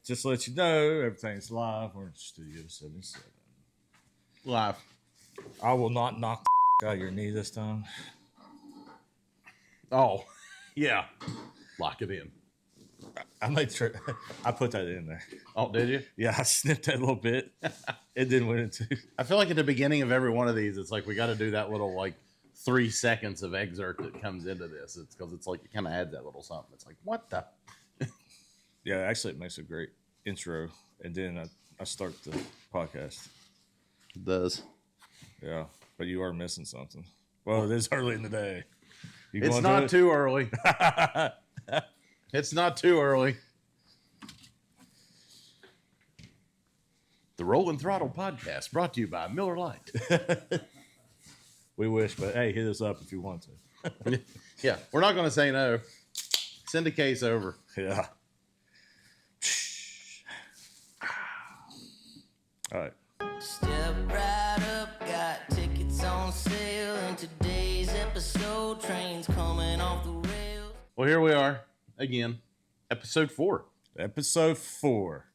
just to let you know, everything's live. We're in Studio 77. Live. I will not knock the out of your knee this time. Oh, yeah. Lock it in. I made sure I put that in there. Oh, did you? Yeah, I snipped that a little bit. It didn't win it too. I feel like at the beginning of every one of these, it's like we got to do that little 3 seconds of excerpt that comes into this. It's because it's like it kind of adds that little something. It's like, what the? Yeah, actually, it makes a great intro, and then I start the podcast. It does. Yeah, but you are missing something. Well, it is early in the day. It's not too early. It's not too early. The Rollin Throttle podcast brought to you by Miller Lite. We wish, but hey, hit us up if you want to. Yeah, we're not going to say no. Send a case over. Yeah. All right. Step right up, got tickets on sale. In today's episode, trains coming off the rails. Well, here we are again, episode 4. Episode 4.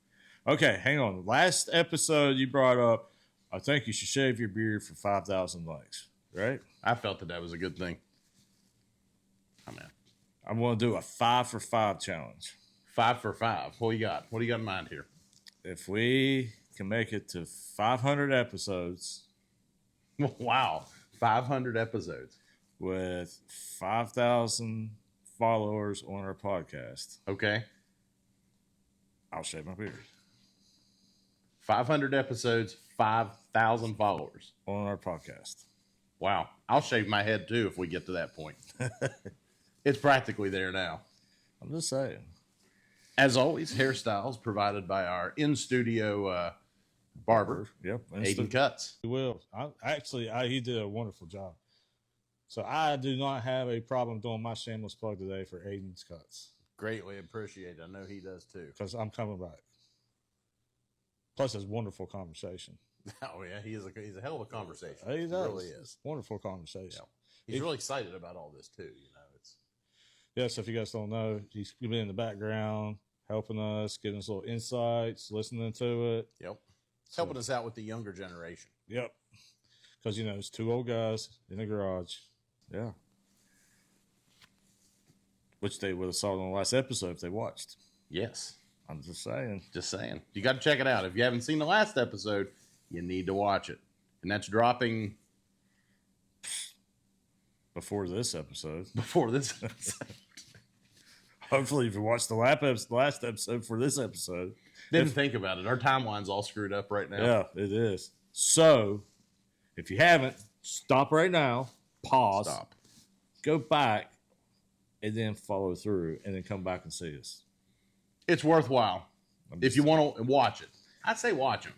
Okay, hang on. Last episode you brought up, I think you should shave your beard for 5,000 likes, right? I felt that was a good thing. Oh, man. I'm going to do a 5 for 5 challenge. 5 for 5. What do you got? What do you got in mind here? If we can make it to 500 episodes. Wow. 500 episodes. With 5,000 followers on our podcast. Okay. I'll shave my beard. 500 episodes, 5,000 followers. On our podcast. Wow. I'll shave my head too if we get to that point. It's practically there now. I'm just saying. As always, hairstyles provided by our in-studio barber, Yep. Aiden Cuts. He will. He did a wonderful job. So I do not have a problem doing my shameless plug today for Aiden's Cuts. Greatly appreciate it. I know he does too. Because I'm coming back. Plus, it's wonderful conversation. Oh, yeah. He's a hell of a conversation. He does. He really is. Wonderful conversation. Yeah. He's really excited about all this too. So if you guys don't know, he's been in the background, helping us, giving us little insights, listening to it. Yep. Helping us out with the younger generation. Yep. Because, it's 2 old guys in the garage. Yeah. Which they would have saw in the last episode if they watched. Yes. I'm just saying. Just saying. You got to check it out. If you haven't seen the last episode, you need to watch it. And that's dropping Before this episode. Hopefully, if you watched the last episode for this episode. Didn't think about it. Our timeline's all screwed up right now. Yeah, it is. So, if you haven't, stop right now. Pause. Stop. Go back, and then follow through, and then come back and see us. It's worthwhile. If you want to watch it, I'd say watch them.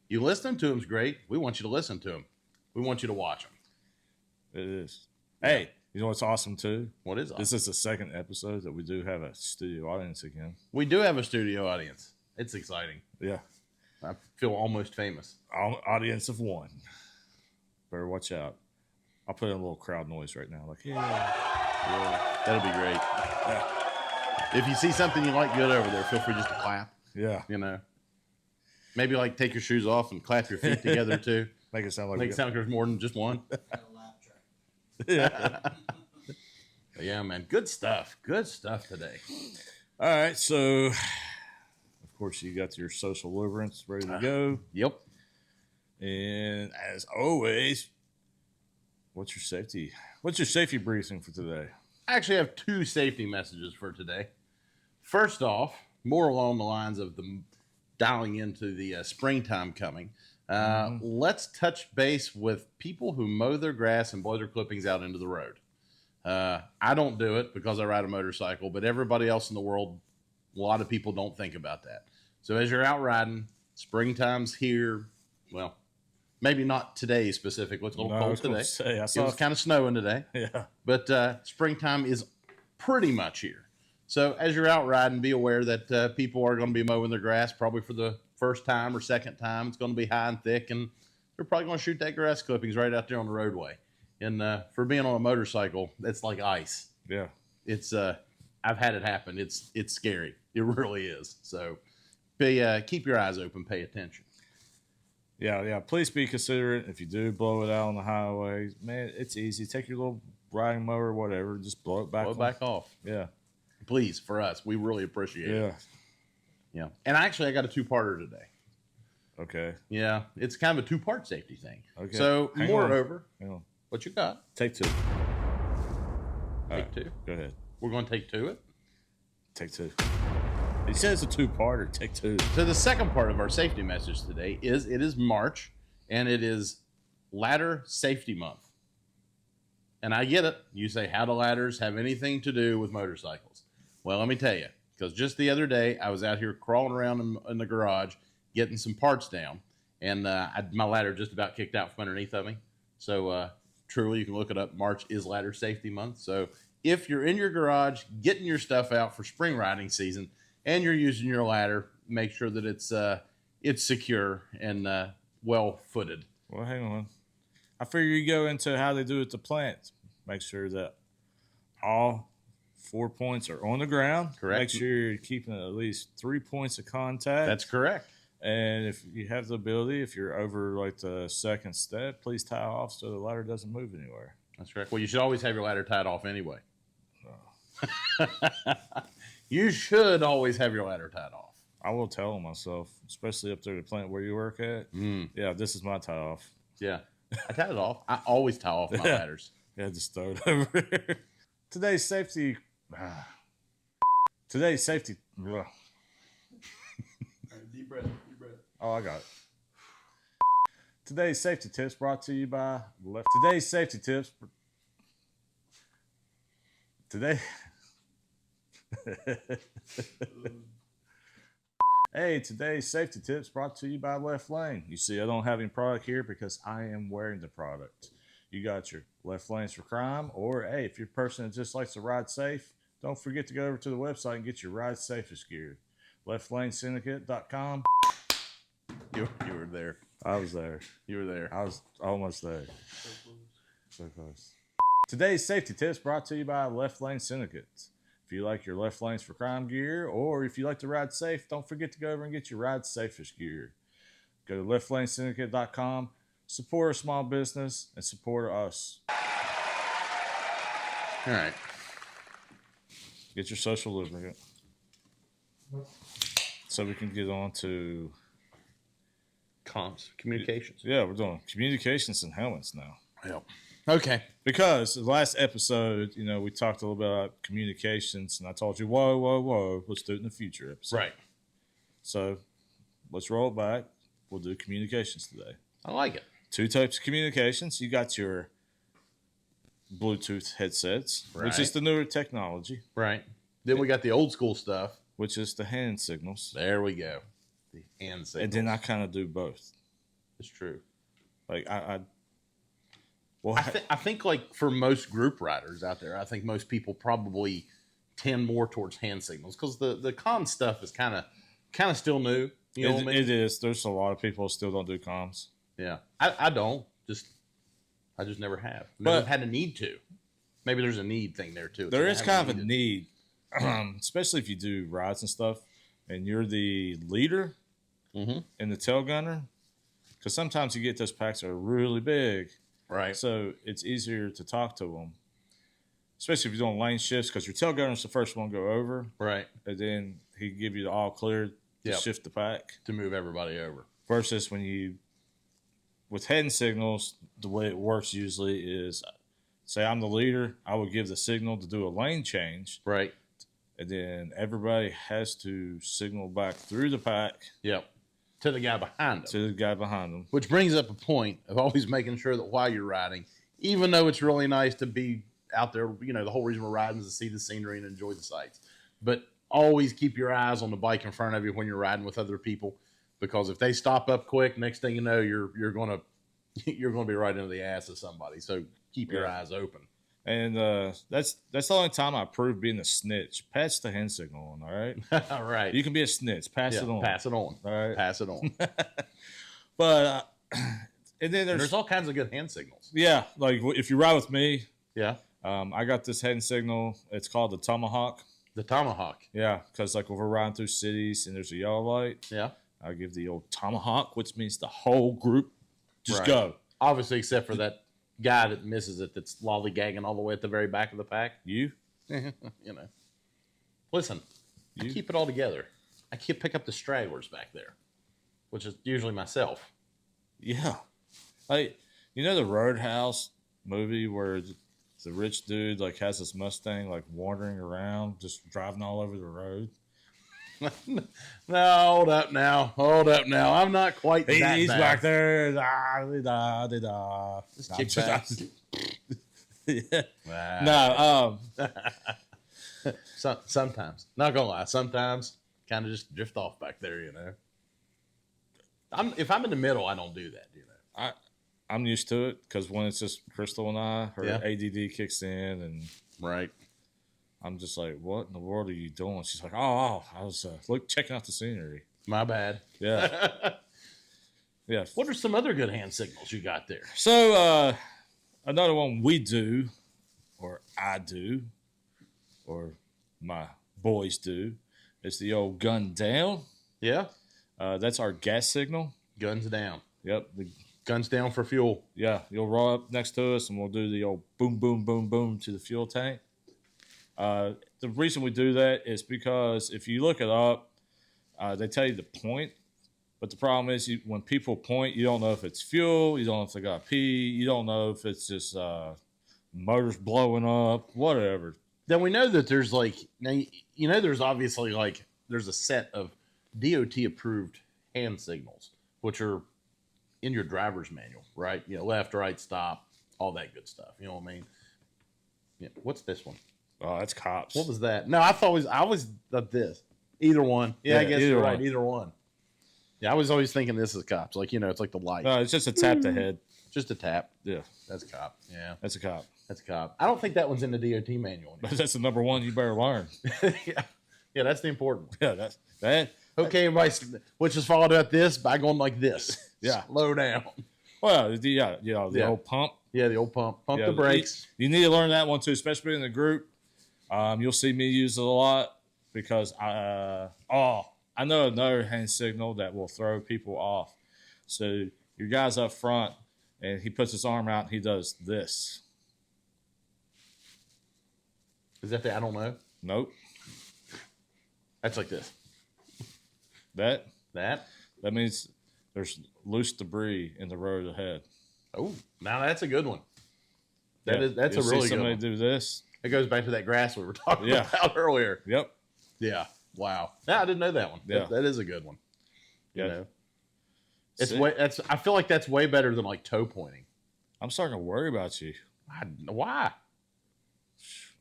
You listening to them's great. We want you to listen to them. We want you to watch them. It is. Hey, you know what's awesome too? What is awesome? This is the second episode that we do have a studio audience again. We do have a studio audience. It's exciting. Yeah. I feel almost famous. Audience of 1. Better watch out. I'll put in a little crowd noise right now. Like, yeah. That'll be great. Yeah. If you see something you like good over there, feel free just to clap. Yeah. Maybe take your shoes off and clap your feet together too. Make it sound like there's more than just one. Yeah. Yeah, man. Good stuff. Good stuff today. All right. So, of course, you got your social lubricants ready to go. Yep. And as always, what's your safety briefing for today? I actually have 2 safety messages for today. First off, more along the lines of the dialing into the springtime coming. Let's touch base with people who mow their grass and blow their clippings out into the road. I don't do it because I ride a motorcycle, but everybody else in the world, a lot of people don't think about that. So as you're out riding, springtime's here. Well, maybe not today specifically. It's a little cold today. It was kind of snowing today. Yeah. But springtime is pretty much here. So as you're out riding, be aware that people are going to be mowing their grass probably for the first time or second time. It's going to be high and thick, and they're probably going to shoot that grass clippings right out there on the roadway. And for being on a motorcycle, it's like ice. Yeah. It's I've had it happen. It's scary. It really is. So keep your eyes open, pay attention. Yeah. Please be considerate. If you do blow it out on the highway, man, it's easy. Take your little riding mower or whatever, just blow it back. Blow it back off. Yeah. Please, for us, we really appreciate it. Yeah. Yeah. And actually, I got a two-parter today. Okay. Yeah, it's kind of a two-part safety thing. Okay. So, Hang moreover, on. what you got? Take two. Take two. Go ahead. We're going to take two it. Take two. He says it's a two-parter. Take two. So the second part of our safety message today is it is March, and it is Ladder Safety Month. And I get it. You say, how do ladders have anything to do with motorcycles? Well, let me tell you, because just the other day, I was out here crawling around in the garage, getting some parts down, and my ladder just about kicked out from underneath of me. So truly, you can look it up. March is Ladder Safety Month. So if you're in your garage getting your stuff out for spring riding season and you're using your ladder, make sure that it's secure and well footed. Well, hang on. I figure you go into how they do it at the plant. Make sure that all 4 points are on the ground. Correct. Make sure you're keeping at least 3 points of contact. That's correct. And if you have the ability, if you're over like the second step, please tie off so the ladder doesn't move anywhere. That's correct. Well, you should always have your ladder tied off anyway. You should always have your ladder tied off. I will tell myself, especially up there at the plant where you work at. Yeah, this is my tie off. Yeah, I tie it off. I always tie off my ladders. Yeah, just throw it over here. Today's safety. Today's safety. All right, deep breath. Oh, I got it. Today's safety tips brought to you by Left. Today's safety tips. Today. Hey, today's safety tips brought to you by Left Lane. You see, I don't have any product here because I am wearing the product. You got your Left Lanes for Crime, or hey, if you're a person that just likes to ride safe, don't forget to go over to the website and get your ride safest gear. LeftLaneSyndicate.com. You were there. I was there. You were there. I was almost there. So close. Today's safety tips brought to you by Left Lane Syndicate. If you like your Left Lanes for Crime gear, or if you like to ride safe, don't forget to go over and get your ride safest gear. Go to LeftLaneSyndicate.com, support a small business, and support us. All right. Get your social lubricant. So we can get on to communications. Yeah, we're doing communications and helmets now. Yep. Okay. Because the last episode, we talked a little bit about communications, and I told you, whoa, let's do it in the future episode. Right. So let's roll it back. We'll do communications today. I like it. 2 types of communications. You got your Bluetooth headsets, which is the newer technology. Right. Then we got the old school stuff, which is the hand signals. There we go. The hand signals. And then I kind of do both. It's true. Like I think like for most group riders out there, I think most people probably tend more towards hand signals because the comm stuff is kind of still new. You know what I mean? It is. There's a lot of people who still don't do comms. Yeah, I don't. I just never have. I've had a need to. Maybe there's a need thing there too. There is kind of a need, especially if you do rides and stuff, and you're the leader and the tail gunner. Because sometimes you get those packs that are really big. Right. So it's easier to talk to them, especially if you're doing lane shifts, because your tail gunner's the first one to go over. Right. And then he can give you the all clear to shift the pack. To move everybody over. Versus with hand signals, the way it works usually is, say I'm the leader, I would give the signal to do a lane change. Right. And then everybody has to signal back through the pack. Yep. To the guy behind them. Which brings up a point of always making sure that while you're riding, even though it's really nice to be out there, the whole reason we're riding is to see the scenery and enjoy the sights. But always keep your eyes on the bike in front of you when you're riding with other people, because if they stop up quick, next thing you know, you're gonna be right into the ass of somebody. So keep your eyes open. And that's the only time I approve being a snitch. Pass the hand signal on, all right? All right. You can be a snitch. Pass it on. Pass it on. All right. Pass it on. But and then there's all kinds of good hand signals. Yeah, like if you ride with me, yeah. I got this hand signal. It's called the Tomahawk. The Tomahawk. Yeah, because like if we're riding through cities and there's a yellow light, Yeah. I give the old tomahawk, which means the whole group just Right. go. Obviously, except for that guy that misses it, that's lollygagging all the way at the very back of the pack. You? You know. Listen, I You? keep it all together. I can't pick up the stragglers back there, which is usually myself. Yeah. Like, you know the Roadhouse movie where the rich dude like has this Mustang like wandering around, just driving all over the road? No, hold up now. Hold up now. I'm not quite that He's bad. back there. Da, da, da, da. Just I'm kick just- back. yeah. No, Sometimes. Not gonna lie. Sometimes kind of just drift off back there, you know. If I'm in the middle, I don't do that, you know. I'm used to it because when it's just Crystal and I, her Yeah. ADD kicks in, and Right. I'm just like, "What in the world are you doing?" She's like, "Oh, I was checking out the scenery." My bad. Yeah, yeah. What are some other good hand signals you got there? So another one we do, or I do, or my boys do, is the old gun down. Yeah. That's our gas signal. Guns down. Yep. Guns down for fuel. Yeah, you'll roll up next to us and we'll do the old boom, boom, boom, boom to the fuel tank. The reason we do that is because if you look it up, they tell you to point. But the problem is when people point, you don't know if it's fuel. You don't know if they got pee. You don't know if it's just motors blowing up, whatever. Then we know that there's like, now, you know, there's obviously like, there's a set of DOT approved hand signals, which are in your driver's manual, right? You know, left, right, stop, all that good stuff. You know what I mean? Yeah. What's this one? Oh, that's cops. What was that? No, I always thought this. Either one. Yeah, I guess either you're right. one. Either one. Yeah, I was always thinking this is cops. Like, you know, it's like the light. No, it's just a tap to head. Just a tap. Yeah, That's a cop. Yeah, that's a cop. that's a cop. I don't think that one's in the DOT manual. But that's the number one you better learn. Yeah, that's the important one. Yeah, that's that. Okay, everybody, which is followed up this by going like this. Yeah. Slow down. Well, yeah, the Yeah. old pump. Yeah, the old pump. Pump Yeah, the brakes. You need to learn that one too, especially in the group. You'll see me use it a lot because I know another hand signal that will throw people off. So your guy's up front and he puts his arm out and he does this. Is that the I don't know? Nope. That's like this. That That? means there's loose debris in the road ahead. Oh, now that's a good one. Yeah. That's You'll a really see good somebody one. do this. It goes back to that grass we were talking Yeah. about earlier. Yep. Yeah. Wow. No, I didn't know that one. Yeah. That is a good one. Yeah. You know, it's See? way. I feel like that's way better than like toe pointing. I'm starting to worry about you. Why?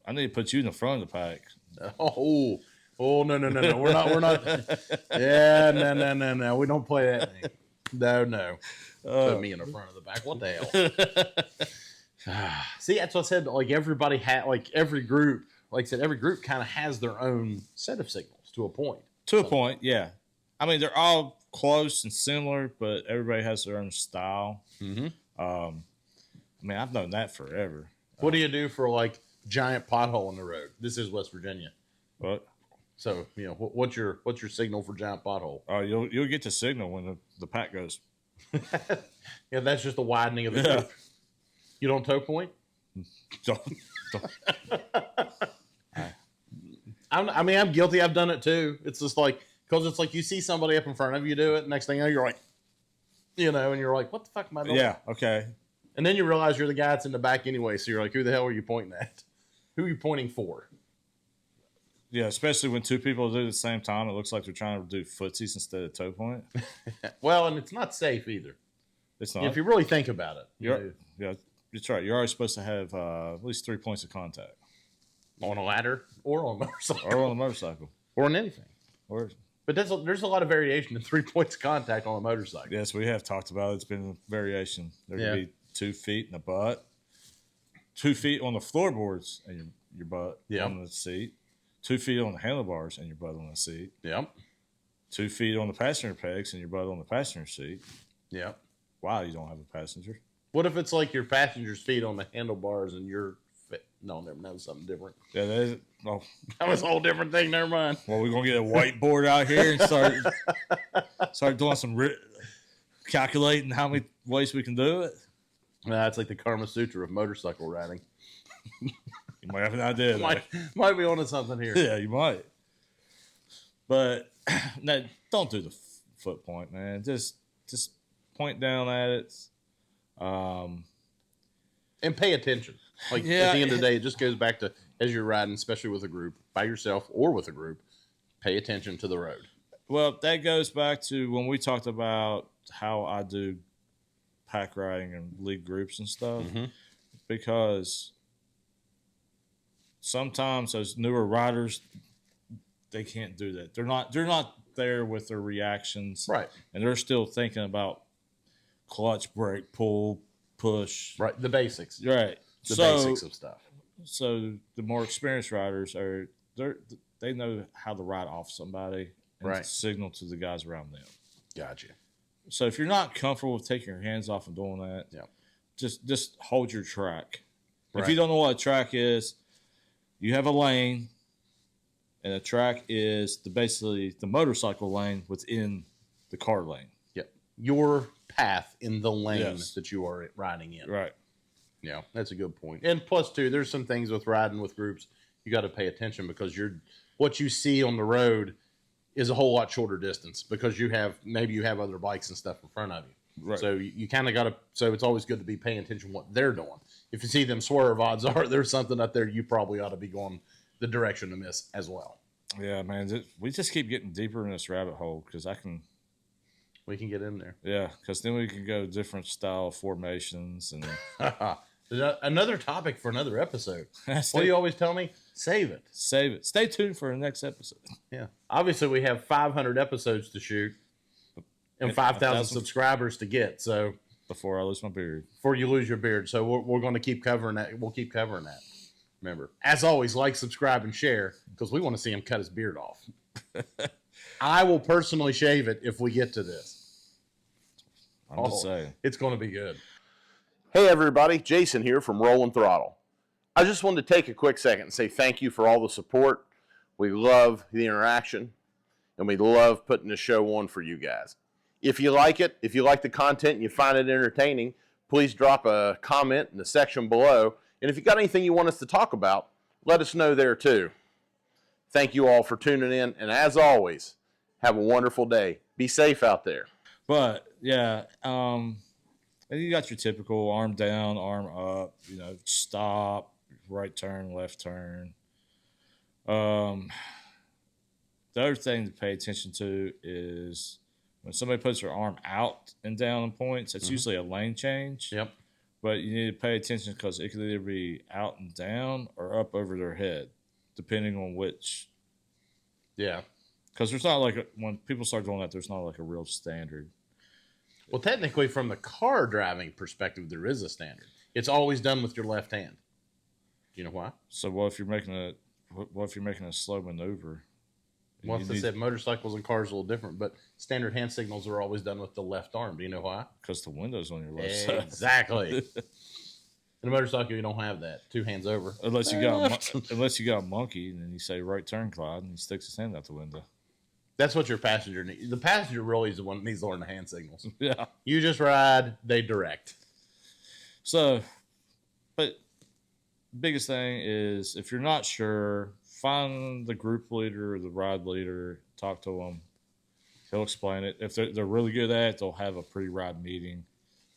I need to put you in the front of the pack. Oh, no. We're not. Yeah, no. We don't play that thing. No. Put me in the front of the back. What the hell? See, that's what I said. Like everybody had, like every group, like I said, every group kind of has their own set of signals to a point. To a point, yeah. I mean, they're all close and similar, but everybody has their own style. Mm-hmm. I mean, I've known that forever. What do you do for like giant pothole in the road? This is West Virginia, But so you know what's your signal for giant pothole? you'll get the signal when the pack goes. Yeah, that's just the widening of the Yeah. group. You don't toe point? Don't- I'm guilty. I've done it too. It's just like, because it's like you see somebody up in front of you do it. Next thing you know, you're like, you know, and you're like, what the fuck am I doing? yeah, okay. And then you realize you're the guy that's in the back anyway. So you're like, who the hell are you pointing at? Who are you pointing for? Yeah, especially when two people do it at the same time. It looks like they're trying to do footsies instead of toe point. Well, and it's not safe either. It's not. If you really think about it. You know, Yeah, that's right. You're always supposed to have at least 3 points of contact. on a ladder or on a motorcycle Or on a motorcycle. or on anything. Or But there's a lot of variation in 3 points of contact on a motorcycle. yes, we have talked about it. It's been a variation. There could be 2 feet in the butt, 2 feet on the floorboards and your butt Yeah. on the seat, 2 feet on the handlebars and your butt on the seat, Yep. 2 feet on the passenger pegs and your butt on the passenger seat. Yep. Wow, you don't have a passenger. What if it's like your passenger's feet on the handlebars and your No, never know something different. Yeah, that is. Oh, That was a whole different thing. Never mind. well, we're gonna get a whiteboard out here and start doing some calculating how many ways we can do it. That's like the Karma Sutra of motorcycle riding. You might have an idea. Might be onto something here. Yeah, you might. But no, don't do the foot point, man. Just point down at it. And pay attention. Like at the end of the day, it just goes back to as you're riding, especially with a group, by yourself or with a group, pay attention to the road. Well, that goes back to when we talked about how I do pack riding and lead groups and stuff. Mm-hmm. Because sometimes those newer riders, they can't do that. They're not there with their reactions. Right. And they're still thinking about clutch, brake, pull, push. Right. The basics. Right. The basics of stuff. So the more experienced riders they know how to ride off somebody and signal to the guys around them. Gotcha. So if you're not comfortable with taking your hands off and doing that, just hold your track. Right. If you don't know what a track is, you have a lane, and a track is basically the motorcycle lane within the car lane. Yep. Your path in the lane that you are riding in. Right. Yeah, that's a good point. And plus, too, there's some things with riding with groups you got to pay attention because what you see on the road is a whole lot shorter distance because you have other bikes and stuff in front of you. Right. So you kind of got to. So it's always good to be paying attention to what they're doing. If you see them swerve, odds are there's something up there you probably ought to be going the direction to miss as well. Yeah, man. We just keep getting deeper in this rabbit hole because we can get in there. Yeah, because then we can go different style formations and. Another topic for another episode. What do you always tell me? Save it. Save it. Stay tuned for the next episode. Yeah. Obviously, we have 500 episodes to shoot and 5,000 subscribers to get. So before I lose my beard. Before you lose your beard. So we're going to keep covering that. We'll keep covering that. Remember, as always, like, subscribe, and share because we want to see him cut his beard off. I will personally shave it if we get to this. I'm just saying. It's going to be good. Hey everybody, Jason here from Rollin Throttle. I just wanted to take a quick second and say thank you for all the support. We love the interaction, and we love putting the show on for you guys. If you like it, if you like the content and you find it entertaining, please drop a comment in the section below. And if you got anything you want us to talk about, let us know there too. Thank you all for tuning in, and as always, have a wonderful day. Be safe out there. But, yeah, you got your typical arm down, arm up, stop, right turn, left turn. The other thing to pay attention to is when somebody puts their arm out and down in points, it's usually a lane change. Yep. But you need to pay attention because it could either be out and down or up over their head, depending on which. Yeah. Because there's not when people start doing that, there's not a real standard. Well, technically, from the car driving perspective, there is a standard. It's always done with your left hand. Do you know why? So what if you're making a slow maneuver? Well, I said motorcycles and cars are a little different, but standard hand signals are always done with the left arm. Do you know why? Because the window's on your left side. Exactly. In a motorcycle, you don't have that. Two hands over. Unless you got a monkey, and then you say right turn, Clyde, and he sticks his hand out the window. That's what your passenger needs. The passenger really is the one that needs to learn the hand signals. Yeah. You just ride, they direct. So, but biggest thing is if you're not sure, find the group leader or the ride leader, talk to them. He'll explain it. If they're really good at it, they'll have a pre-ride meeting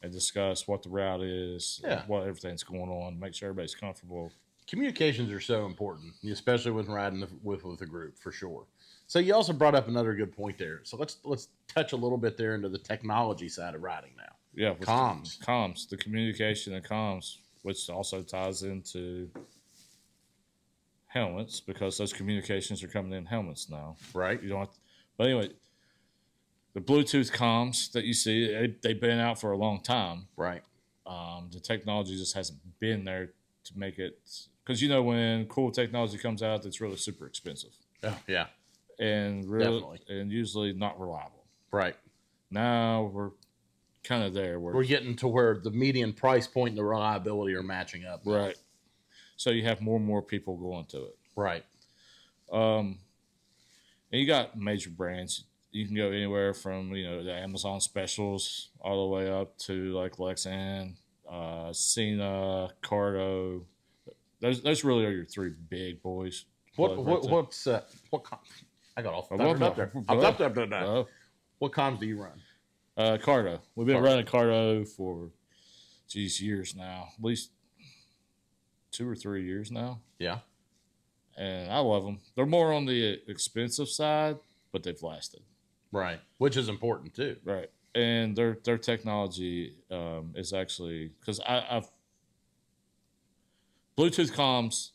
and discuss what the route is, what everything's going on, make sure everybody's comfortable. Communications are so important, especially when riding with a group, for sure. So you also brought up another good point there. So let's touch a little bit there into the technology side of riding now. Yeah, comms, the communication and comms, which also ties into helmets because those communications are coming in helmets now. Right. You don't have to, but anyway, the Bluetooth comms that you see, they've been out for a long time. Right. The technology just hasn't been there to make it because when cool technology comes out, it's really super expensive. Oh yeah. And really, and usually not reliable. Right. Now we're kind of there. We're getting to where the median price point and the reliability are matching up. Right. So you have more and more people going to it. Right. And you got major brands. You can go anywhere from, the Amazon specials all the way up to like Lexan, Cena, Cardo. Those really are your three big boys. What I got all thundered up there. I'm up there. What comms do you run? Cardo. We've been running Cardo for, years now. At least 2 or 3 years now. Yeah. And I love them. They're more on the expensive side, but they've lasted. Right. Which is important too. Right. And their technology is actually, because I've Bluetooth comms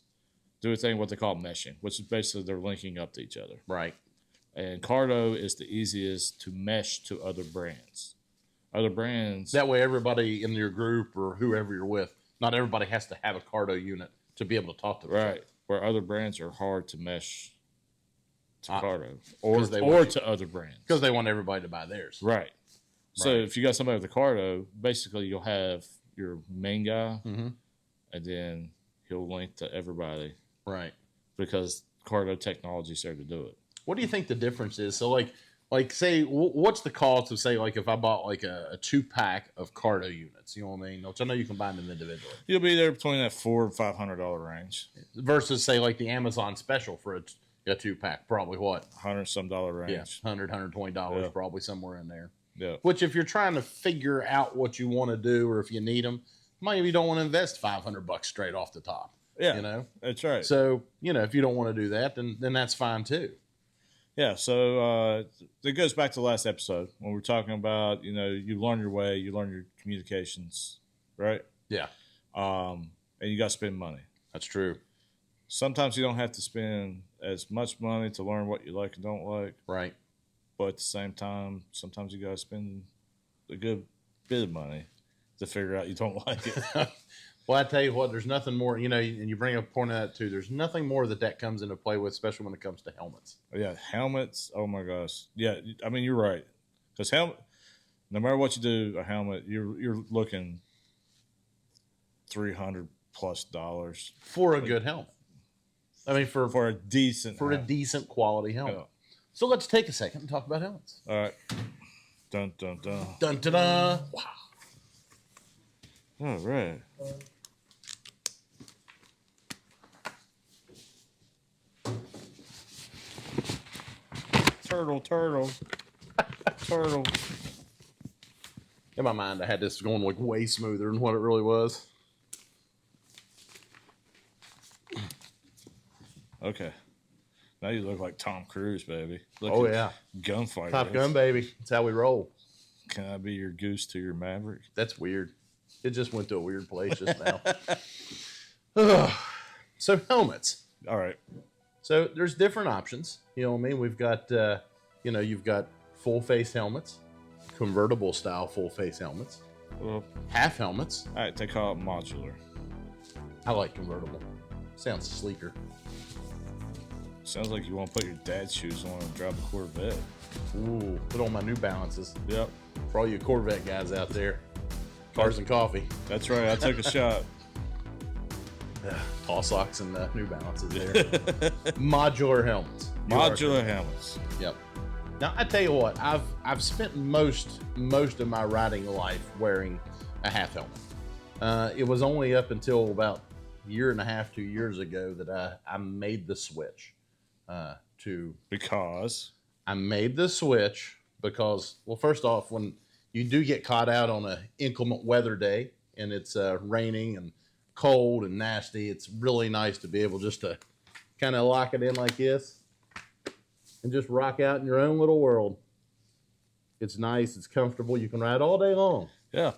do a thing what they call meshing, which is basically they're linking up to each other. Right. And Cardo is the easiest to mesh to other brands. Other brands. That way everybody in your group or whoever you're with, not everybody has to have a Cardo unit to be able to talk to each other. Where other brands are hard to mesh to Cardo or to other brands. Because they want everybody to buy theirs. Right. So if you got somebody with a Cardo, basically you'll have your main guy, and then he'll link to everybody. Right. Because Cardo technology is there to do it. What do you think the difference is? So like say, what's the cost of, say, like if I bought like a 2-pack of Cardo units, you know what I mean? Which I know you can buy them individually. You'll be there between that $400 and $500 range. Versus, say, like the Amazon special for a 2-pack, probably what? $100-some range. Yeah, $100, $120, probably somewhere in there. Yeah. Which, if you're trying to figure out what you want to do or if you need them, maybe you don't want to invest $500 straight off the top. Yeah, that's right. So, if you don't want to do that, then that's fine too. Yeah, so it goes back to the last episode when we're talking about, you learn your way, you learn your communications, right? Yeah. And you got to spend money. That's true. Sometimes you don't have to spend as much money to learn what you like and don't like. Right. But at the same time, sometimes you got to spend a good bit of money to figure out you don't like it. Well, I tell you what, there's nothing more, and you bring up a point of that too. There's nothing more that comes into play with, especially when it comes to helmets. Yeah, helmets. Oh my gosh. Yeah, I mean you're right. Because helmet, no matter what you do, a helmet, you're looking $300+ for a good helmet. I mean, for a decent a decent quality helmet. Yeah. So let's take a second and talk about helmets. All right. Dun dun dun. Dun dun dun. Wow. All right. Turtle. In my mind, I had this going like way smoother than what it really was. Okay. Now you look like Tom Cruise, baby. Oh, yeah. Gunfighter. Top Gun, baby. That's how we roll. Can I be your goose to your Maverick? That's weird. It just went to a weird place just now. So helmets. All right. So there's different options. You know what I mean? We've got, you've got full face helmets, convertible style full face helmets, half helmets. All right. They call it modular. I like convertible. Sounds sleeker. Sounds like you want to put your dad's shoes on and drive a Corvette. Ooh, put on my New Balances. Yep. For all you Corvette guys out there. Cars and coffee. That's right. I took a shot. Tall socks and New Balances there. Modular helmets. Modular helmets. Yep. Now I tell you what, I've spent most of my riding life wearing a half helmet. It was only up until about a year and a half, 2 years ago that I made the switch because, well, first off, when you do get caught out on an inclement weather day and it's raining and cold and nasty, it's really nice to be able just to kind of lock it in like this and just rock out in your own little world. It's nice. It's comfortable. You can ride all day long. Yeah.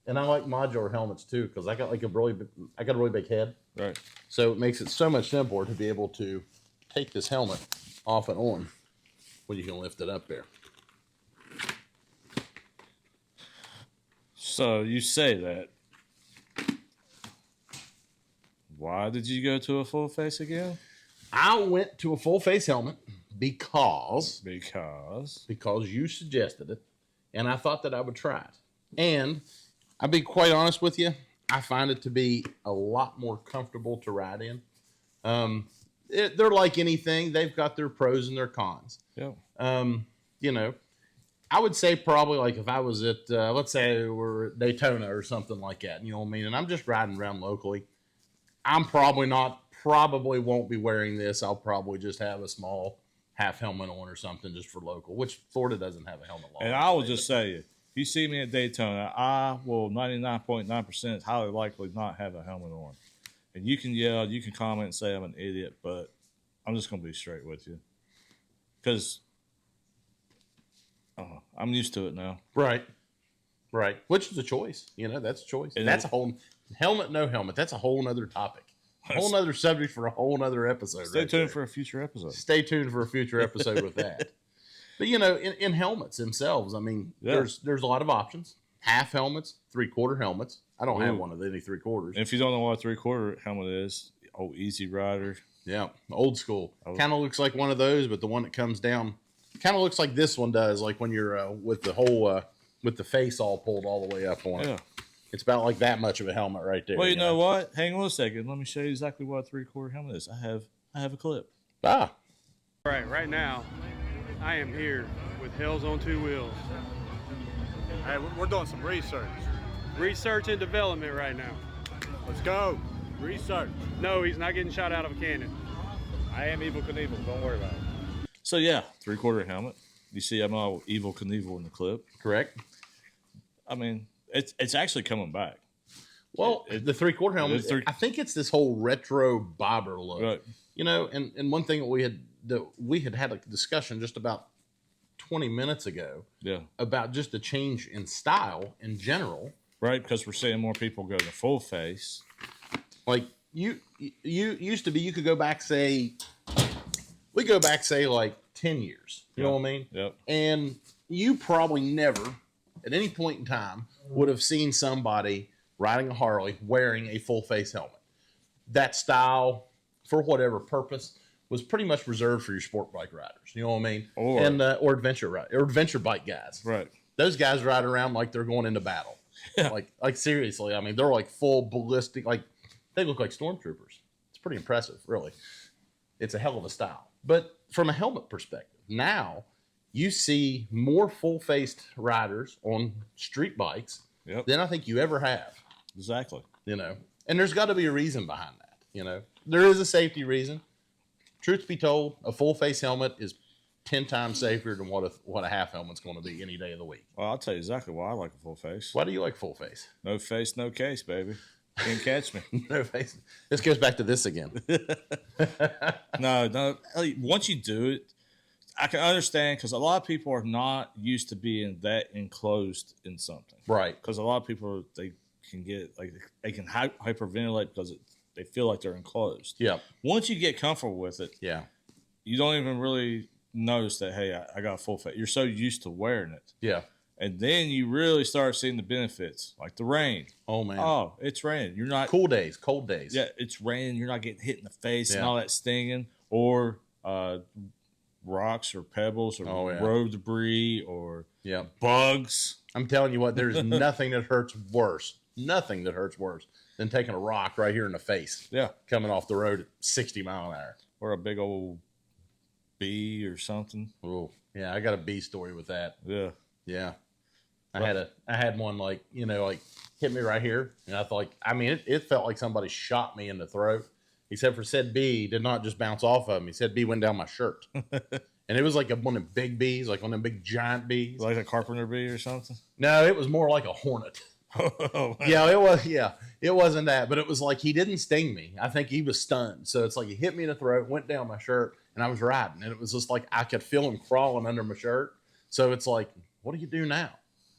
And I like modular helmets too because I got a really big head. Right. So it makes it so much simpler to be able to take this helmet off and on when you can lift it up there. So you say that. Why did you go to a full face again? I went to a full face helmet because you suggested it, and I thought that I would try it. And I'll be quite honest with you, I find it to be a lot more comfortable to ride in. They're like anything. They've got their pros and their cons. Yeah. You know, I would say probably like if I was at, let's say we're at Daytona or something like that, you know what I mean? And I'm just riding around locally. I'm probably won't be wearing this. I'll probably just have a small half helmet on or something just for local, which Florida doesn't have a helmet law. And I will just say, if you see me at Daytona, I will 99.9% highly likely not have a helmet on. And you can yell, you can comment and say I'm an idiot, but I'm just going to be straight with you. Because I'm used to it now. Right. Which is a choice. You know, that's a choice. And that's a whole helmet, no helmet. That's a whole nother topic. A whole nother subject for a whole nother episode. Stay tuned for a future episode. Stay tuned for a future episode with that. But, you know, in helmets themselves, I mean, there's a lot of options. Half helmets, 3/4 helmets. I don't have one of any 3/4. If you don't know what a 3/4 helmet is, Easy Rider. Yeah, old school. Kind of looks like one of those, but the one that comes down kind of looks like this one does, like when you're with the whole, with the face all pulled all the way up on it. It's about like that much of a helmet right there. Well, you know what? Hang on a second. Let me show you exactly what a 3/4 helmet is. I have a clip. Ah. All right now, I am here with Hells on Two Wheels. Hey, we're doing some research. Research and development right now. Let's go. Research. No, he's not getting shot out of a cannon. I am Evil Knievel. Don't worry about it. So, yeah, 3/4 helmet. You see I'm all Evil Knievel in the clip. Correct. I mean, it's actually coming back. Well, the 3/4 helmet, I think it's this whole retro bobber look. Right. You know, and one thing that we had a discussion just about 20 minutes ago. Yeah. About just a change in style in general. Right, because we're seeing more people go to full face. Like you used to be, you could go back, say like 10 years. You know what I mean? Yep. And you probably never, at any point in time, would have seen somebody riding a Harley wearing a full face helmet. That style, for whatever purpose, was pretty much reserved for your sport bike riders. You know what I mean? Or adventure bike guys. Right. Those guys ride around like they're going into battle. Yeah. Like seriously, I mean, they're like full ballistic, like they look like stormtroopers. It's pretty impressive, really. It's a hell of a style. But from a helmet perspective, now you see more full-faced riders on street bikes than I think you ever have. Exactly. You know, and there's got to be a reason behind that. You know, there is a safety reason. Truth be told, a full-face helmet is 10 times safer than what a half helmet's going to be any day of the week. Well, I'll tell you exactly why I like a full face. Why do you like full face? No face, no case, baby. Can't catch me. No face. This goes back to this again. No. Once you do it, I can understand because a lot of people are not used to being that enclosed in something. Right. Because a lot of people, they can get, like, they can hyperventilate because they feel like they're enclosed. Yeah. Once you get comfortable with it, you don't even really notice that, hey, I got a full face. You're so used to wearing it. Yeah. And then you really start seeing the benefits, like the rain. Oh, man. Oh, it's raining. You're not... Cold days. Yeah, it's raining. You're not getting hit in the face and all that stinging. Or rocks or pebbles or road debris or bugs. I'm telling you what, there's nothing that hurts worse. Nothing that hurts worse than taking a rock right here in the face. Yeah. Coming off the road at 60 miles an hour. Or a big old bee or something. Oh, yeah, I got a bee story with that. Yeah. Yeah. I had one like hit me right here. And I thought, it felt like somebody shot me in the throat. Except for said bee did not just bounce off of me. Said bee went down my shirt. And it was like one of them big bees, like one of them big giant bees. Like a carpenter bee or something? No, it was more like a hornet. Oh, yeah, it was. Yeah, it wasn't that, but it was like he didn't sting me. I think he was stunned. So it's like he hit me in the throat, went down my shirt, and I was riding, and it was just like I could feel him crawling under my shirt. So it's like, what do you do now?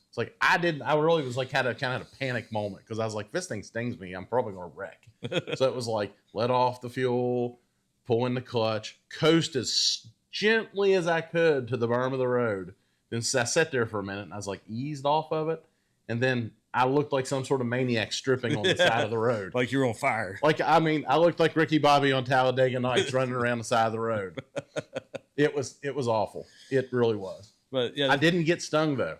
It's like I really was like had a panic moment because I was like, if this thing stings me, I'm probably gonna wreck. So it was like let off the fuel, pull in the clutch, coast as gently as I could to the berm of the road. Then I sat there for a minute and I was like eased off of it, and then I looked like some sort of maniac stripping on the side of the road. Like you're on fire. I looked like Ricky Bobby on Talladega Nights running around the side of the road. It was awful. It really was. But yeah, I didn't get stung though.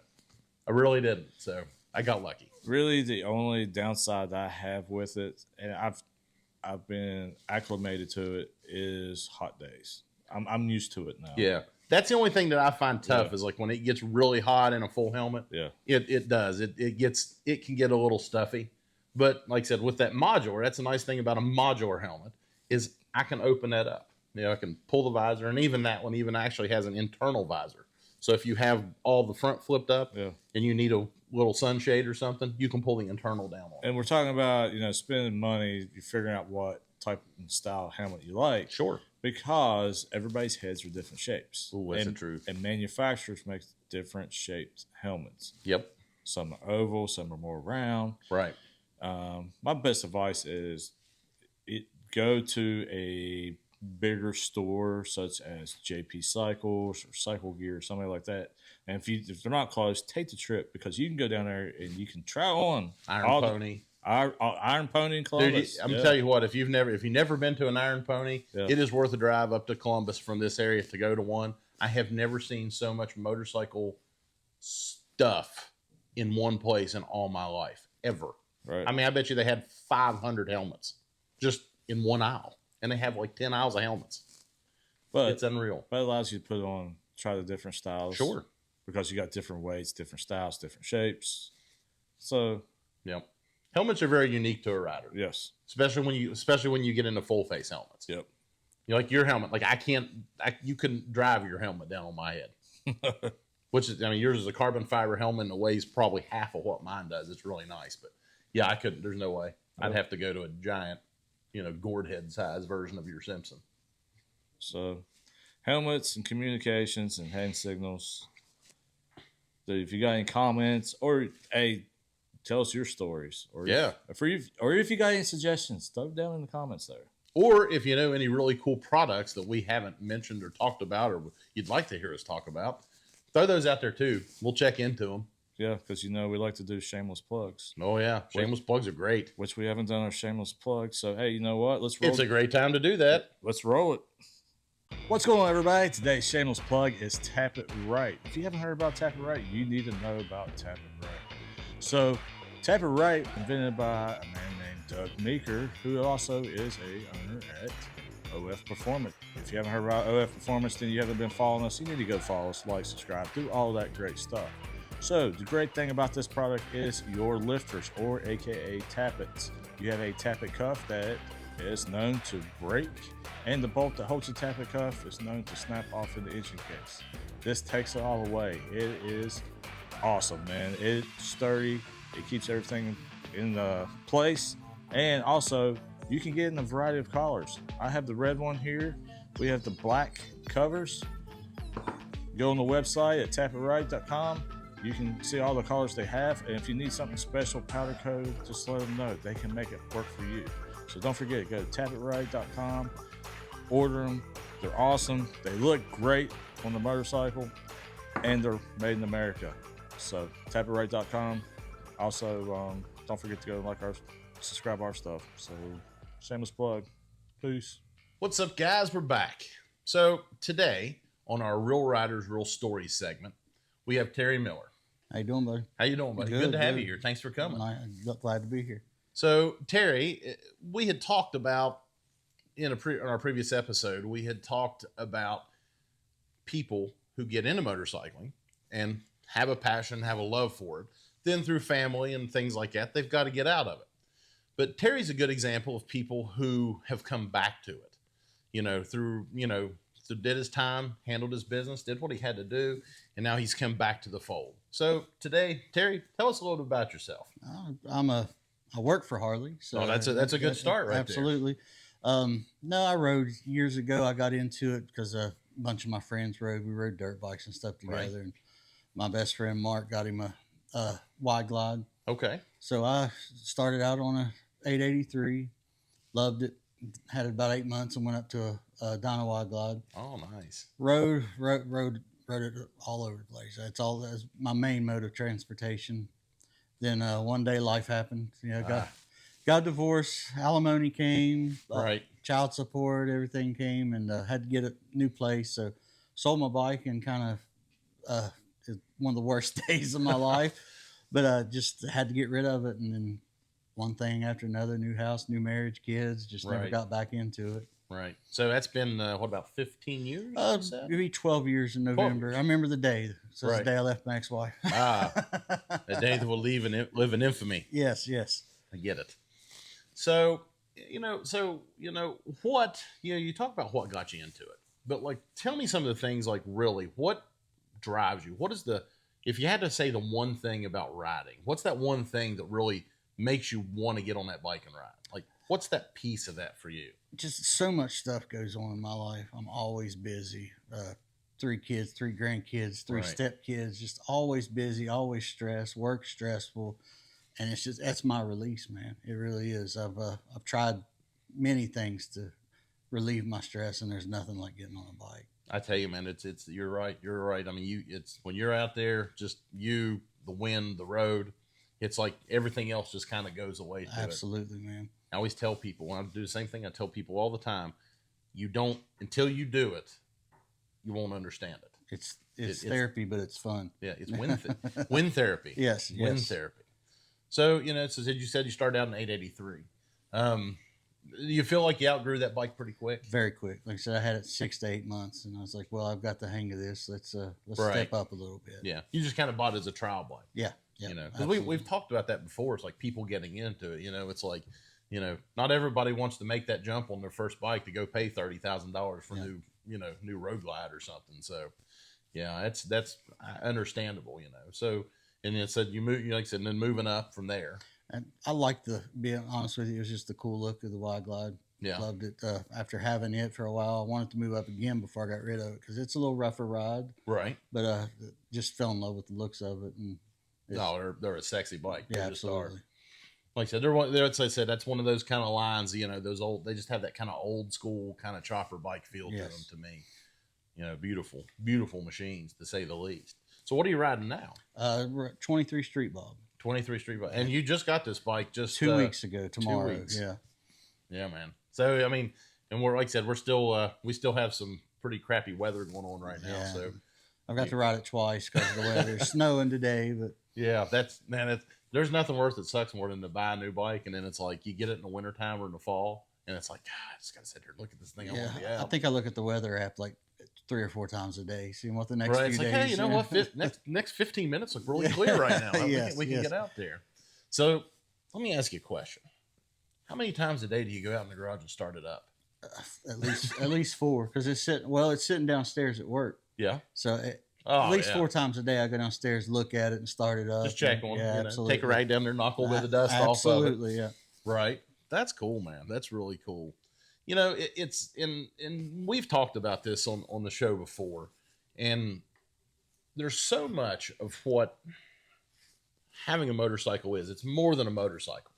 I really didn't. So I got lucky. Really, the only downside I have with it, and I've been acclimated to it, is hot days. I'm used to it now. Yeah. That's the only thing that I find tough Yeah. is like when it gets really hot in a full helmet. Yeah. It does. It can get a little stuffy. But like I said, with that modular, that's a nice thing about a modular helmet is I can open that up. You know, I can pull the visor, and even that one even actually has an internal visor. So if you have all the front flipped up Yeah. and you need a little sunshade or something, you can pull the internal down on it. And we're talking about, spending money, you're figuring out what type and style helmet you like. Sure. Because everybody's heads are different shapes. Ooh, that's and, the truth. And manufacturers make different shaped helmets. Yep. Some are oval, some are more round. Right. My best advice is go to a bigger store such as JP Cycles or Cycle Gear or something like that. And if they're not close, take the trip, because you can go down there and you can try on Iron Pony. Iron Pony in Columbus. Dude, I'm gonna tell you what, if you've never been to an Iron Pony, Yeah. it is worth a drive up to Columbus from this area to go to one. I have never seen so much motorcycle stuff in one place in all my life, ever. Right. I mean, I bet you they had 500 helmets just in one aisle, and they have like 10 aisles of helmets. But It's unreal. But it allows you to put on, try the different styles. Sure. Because you got different weights, different styles, different shapes. So, Yep. Helmets are very unique to a rider, yes. especially when you get into full face helmets. Yep. You know, like your helmet, like you couldn't drive your helmet down on my head. Which is, I mean, yours is a carbon fiber helmet and it weighs probably half of what mine does. It's really nice, but yeah, I couldn't. There's no way. I'd have to go to a giant, gourd head size version of your Simpson. So, helmets and communications and hand signals. So if you got any comments, or tell us your stories, or Yeah. if you got any suggestions, throw them down in the comments there. Or if you know any really cool products that we haven't mentioned or talked about, or you'd like to hear us talk about, throw those out there too. We'll check into them. Yeah, because we like to do shameless plugs, Oh yeah, shameless plugs are great. which we haven't done our shameless plugs. So hey, you know what? Let's roll. It's a great time to do that. Let's roll it. What's going on, everybody? Today's shameless plug is Tap It Right. If you haven't heard about Tap It Right, you need to know about Tap It Right. So, Tap It Right, invented by a man named Doug Meeker, who also is a owner at OF Performance. If you haven't heard about OF Performance, then you haven't been following us. You need to go follow us, like, subscribe, do all that great stuff. So, the great thing about this product is your lifters, or AKA tappets. You have a tappet cuff that is known to break, and the bolt that holds the tappet cuff is known to snap off in the engine case. This takes it all away. It is awesome, man. It's sturdy. It keeps everything in place, and also you can get in a variety of colors. I have the red one here. We have the black covers. Go on the website at tapitright.com. You can see all the colors they have, and if you need something special, powder coat, just let them know. They can make it work for you. So don't forget, go to tapitright.com, order them. They're awesome. They look great on the motorcycle, and they're made in America. So tapitright.com. Also, don't forget to go subscribe our stuff. So shameless plug. Peace. What's up, guys? We're back. So today on our Real Riders, Real Stories segment, we have Terry Miller. How you doing, buddy? How you doing, buddy? Good to have you here. Thanks for coming. I'm glad to be here. So, Terry, we had talked about in our previous episode, we had talked about people who get into motorcycling and have a passion, have a love for it. Then through family and things like that, they've got to get out of it. But Terry's a good example of people who have come back to it, did his time, handled his business, did what he had to do, and now he's come back to the fold. So today, Terry, tell us a little bit about yourself. I work for Harley, so that's a good start, right? Absolutely. No, I rode years ago. I got into it because a bunch of my friends rode. We rode dirt bikes and stuff together. Right. And my best friend Mark got him a wide glide. Okay. So I started out on a 883, loved it. Had it about 8 months and went up to a dyno wide glide. Oh, nice. Rode it all over the place. That's my main mode of transportation. Then one day life happened. Got divorced, alimony came, Right. child support, everything came, and had to get a new place. So sold my bike, and kind of one of the worst days of my life. but just had to get rid of it, and then one thing after another, new house, new marriage, kids, just never Right. got back into it. Right. So that's been what, about 15 years? you said? Maybe 12 years in November. years. I remember the day. So it's Right. the day I left my ex-wife. A day that will live in infamy. Yes, yes. I get it. So what, you talk about what got you into it, but like, tell me some of the things, like, really, what drives you? What is if you had to say the one thing about riding, what's that one thing that really makes you want to get on that bike and ride? Like, what's that piece of that for you? Just so much stuff goes on in my life. I'm always busy. 3 kids, 3 grandkids, 3 Right. stepkids, just always busy, always stressed, work stressful. And it's just, that's my release, man. It really is. I've tried many things to relieve my stress, and there's nothing like getting on a bike. I tell you, man, it's you're right. You're right. I mean, it's when you're out there, just you, the wind, the road, it's like everything else just kind of goes away to it. Absolutely, man. I always tell people, when I do the same thing, I tell people all the time, until you do it, you won't understand it. It's therapy, but it's fun. Yeah, it's wind therapy. Yes, Wind yes. therapy. So, so you said you started out in 883. Do you feel like you outgrew that bike pretty quick? Very quick. Like I said, I had it 6 to 8 months, and I was like, well, I've got the hang of this. Let's Right. step up a little bit. Yeah. You just kind of bought it as a trial bike. Yeah. Because we've talked about that before. It's like people getting into it. It's like, not everybody wants to make that jump on their first bike to go pay $30,000 for new road glide or something. So, yeah, that's understandable. So, and it said you move, like I said, and then moving up from there. And I like being honest with you, it was just the cool look of the wide glide. Yeah. Loved it. After having it for a while, I wanted to move up again before I got rid of it because it's a little rougher ride. Right. But just fell in love with the looks of it. And They're a sexy bike. yeah, They just are. absolutely. Like I said, as I said, that's one of those kind of lines, they just have that kind of old school kind of chopper bike feel to them Yes. to me. Beautiful, beautiful machines to say the least. So what are you riding now? We're at 23 Street Bob. 23 Street Bike. And you just got this bike just 2 weeks ago tomorrow. 2 weeks. Yeah. Yeah, man. So, I mean, and we're, like I said, we still have some pretty crappy weather going on right now. Yeah. So I've got to ride it twice because of the weather. It's snowing today, but yeah, there's nothing worse that sucks more than to buy a new bike. And then it's like, you get it in the wintertime or in the fall. And it's like, God, I just got to sit here and look at this thing. I want to be yeah, out. I think I look at the weather app like 3 or 4 times a day, seeing what the next Right. few It's like, days. hey, you know what? Next 15 minutes look really clear right now. Yes, we can yes. get out there. So let me ask you a question. How many times a day do you go out in the garage and start it up? At least 4 because it's sitting downstairs at work. Yeah. So Oh, at least yeah. 4 times a day, I go downstairs, look at it, and start it up. Just check on it. Yeah, absolutely. Take a rag down there, knock a little bit of dust off of it. Absolutely, yeah. Right. That's cool, man. That's really cool. It's we've talked about this on the show before, and there's so much of what having a motorcycle is. It's more than a motorcycle.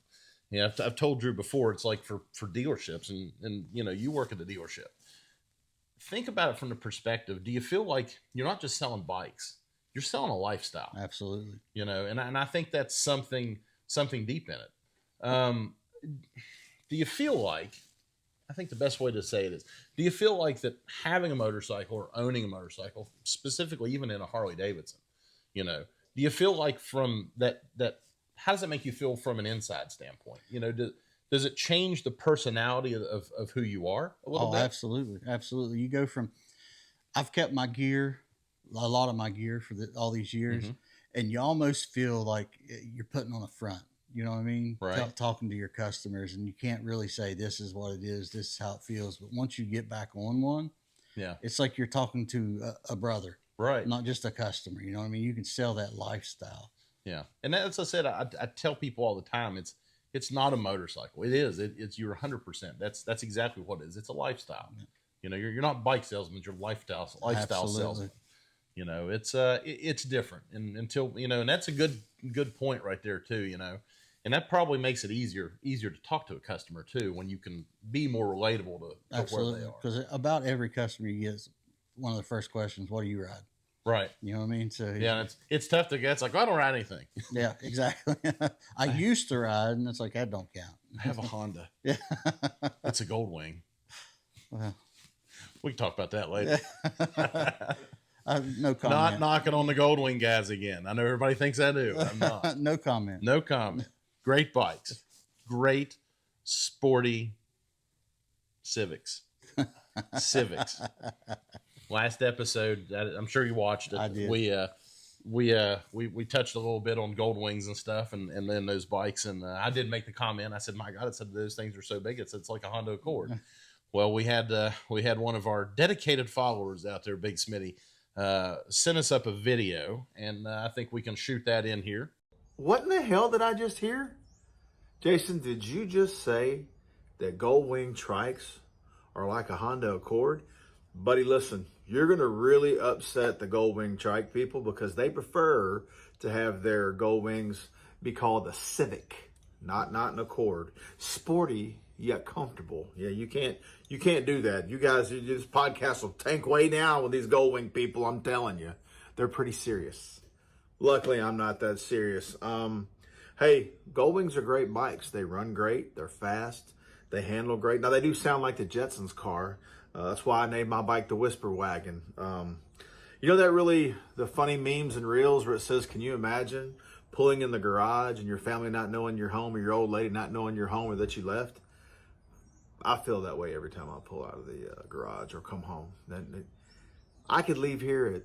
I've told Drew before, it's like for dealerships, and you work at the dealership. Think about it from the perspective. Do you feel like you're not just selling bikes, you're selling a lifestyle? Absolutely. And I think that's something deep in it. Do you feel like, I think the best way to say it is, do you feel like that having a motorcycle or owning a motorcycle, specifically even in a Harley Davidson, do you feel like from that, how does it make you feel from an inside standpoint? Does it change the personality of who you are a little bit? Absolutely. Absolutely. You go from, I've kept my gear, a lot of my gear for all these years, Mm-hmm. and you almost feel like you're putting on a front. You know what I mean? Right. Talking to your customers, and you can't really say this is what it is, this is how it feels. But once you get back on one, Yeah. it's like you're talking to a brother, Right. not just a customer. You know what I mean? You can sell that lifestyle. Yeah. And as I said, I tell people all the time, it's not a motorcycle. It is. It's you're 100%. That's exactly what it is. It's a lifestyle. You're not bike salesmen. You're lifestyle Absolutely. salesmen. It's different. And until and that's a good point right there too. And that probably makes it easier to talk to a customer too when you can be more relatable to where Absolutely. they are. Because about every customer you get, one of the first questions, what do you ride? Right. You know what I mean? So Yeah. It's tough to get. It's like, I don't ride anything. yeah, exactly. I used to ride, and it's like that don't count. I have a Honda. Yeah. It's a Goldwing. Well, We can talk about that later. No Not comment. knocking on the Goldwing guys again. I know everybody thinks I do. I'm not. No comment. No comment. Great bikes. Great sporty Civics. Civics. Last episode, I'm sure you watched it. I did. We touched a little bit on Goldwings and stuff, and then those bikes. And I did make the comment. I said, "My God!" I said, "Those things are so big. It's like a Honda Accord." Well, we had one of our dedicated followers out there, Big Smitty, sent us up a video, and I think we can shoot that in here. What in the hell did I just hear? Jason, did you just say that Goldwing trikes are like a Honda Accord? Buddy, listen, you're going to really upset the Goldwing trike people because they prefer to have their Goldwings be called a Civic, not an Accord. Sporty yet comfortable. Yeah, you can't do that. You guys, this podcast will tank way down with these Goldwing people. I'm telling you, they're pretty serious. Luckily, I'm not that serious. Hey, Goldwings are great bikes. They run great. They're fast. They handle great. Now, they do sound like the Jetsons car. That's why I named my bike the Whisper Wagon. You know the funny memes and reels where it says, can you imagine pulling in the garage and your family not knowing you're home or your old lady not knowing you're home or that you left? I feel that way every time I pull out of the garage or come home. I could leave here at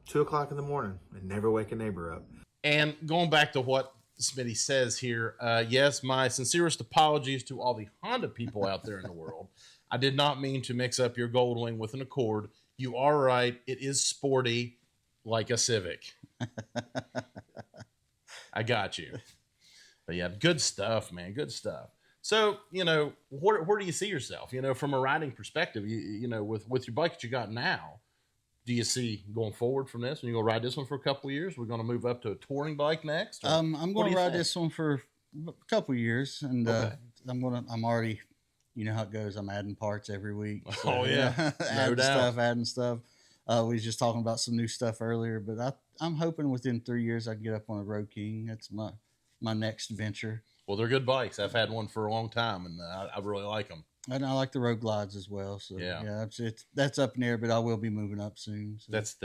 2 o'clock in the morning and never wake a neighbor up. And going back to what Smitty says here, yes, my sincerest apologies to all the Honda people out there in the world. I did not mean to mix up your Goldwing with an Accord. You are right. It is sporty like a Civic. I got you. But yeah, good stuff, man. Good stuff. So, where do you see yourself? From a riding perspective, with your bike that you got now, do you see going forward from this? And you going to ride this one for a couple of years? We're going to move up to a touring bike next? I'm going to ride this one for a couple of years, and Okay. I'm already, you know how it goes. I'm adding parts every week. So, Oh, yeah. No doubt. adding stuff. We was just talking about some new stuff earlier, but I'm hoping within 3 years I can get up on a Road King. That's my next venture. Well, they're good bikes. I've had one for a long time, and I really like them. And I like the Road Glides as well. So Yeah. that's up in there, but I will be moving up soon. So. That's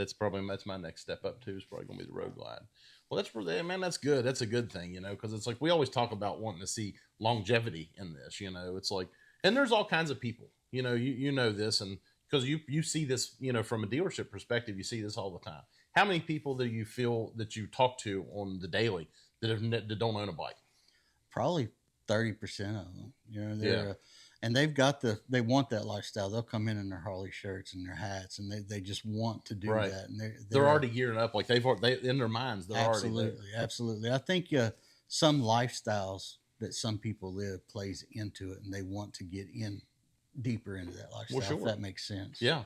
my next step up too. Is probably going to be the Road Glide. Well, that's really, man, that's good. That's a good thing, because it's like we always talk about wanting to see longevity in this. It's like, and there's all kinds of people. You know this, and because you see this, from a dealership perspective, you see this all the time. How many people do you feel that you talk to on the daily that don't own a bike? Probably 30% of them. And they want that lifestyle. They'll come in their Harley shirts and their hats, and they just want to do Right. that. And they're already gearing up, like they in their minds. They're already there. Absolutely. I think some lifestyles that some people live plays into it, and they want to get in deeper into that lifestyle. Well, sure. If that makes sense. Yeah.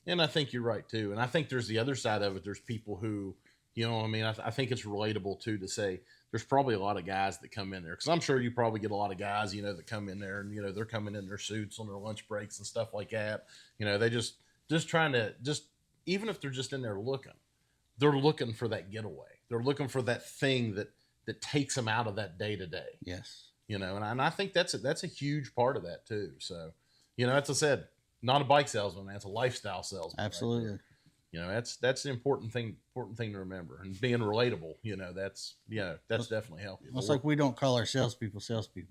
And I think you're right too. And I think there's the other side of it. There's people who, I think it's relatable too to say there's probably a lot of guys that come in there, because I'm sure you probably get a lot of guys, that come in there and, they're coming in their suits on their lunch breaks and stuff like that. They just trying to even if they're just in there looking, they're looking for that getaway. They're looking for that thing that takes them out of that day to day. Yes. And I think that's a huge part of that too. So, as I said, not a bike salesman, man. It's a lifestyle salesman. Absolutely. Right there. That's the important thing to remember, and being relatable. That's definitely helpful. It's like we don't call our salespeople.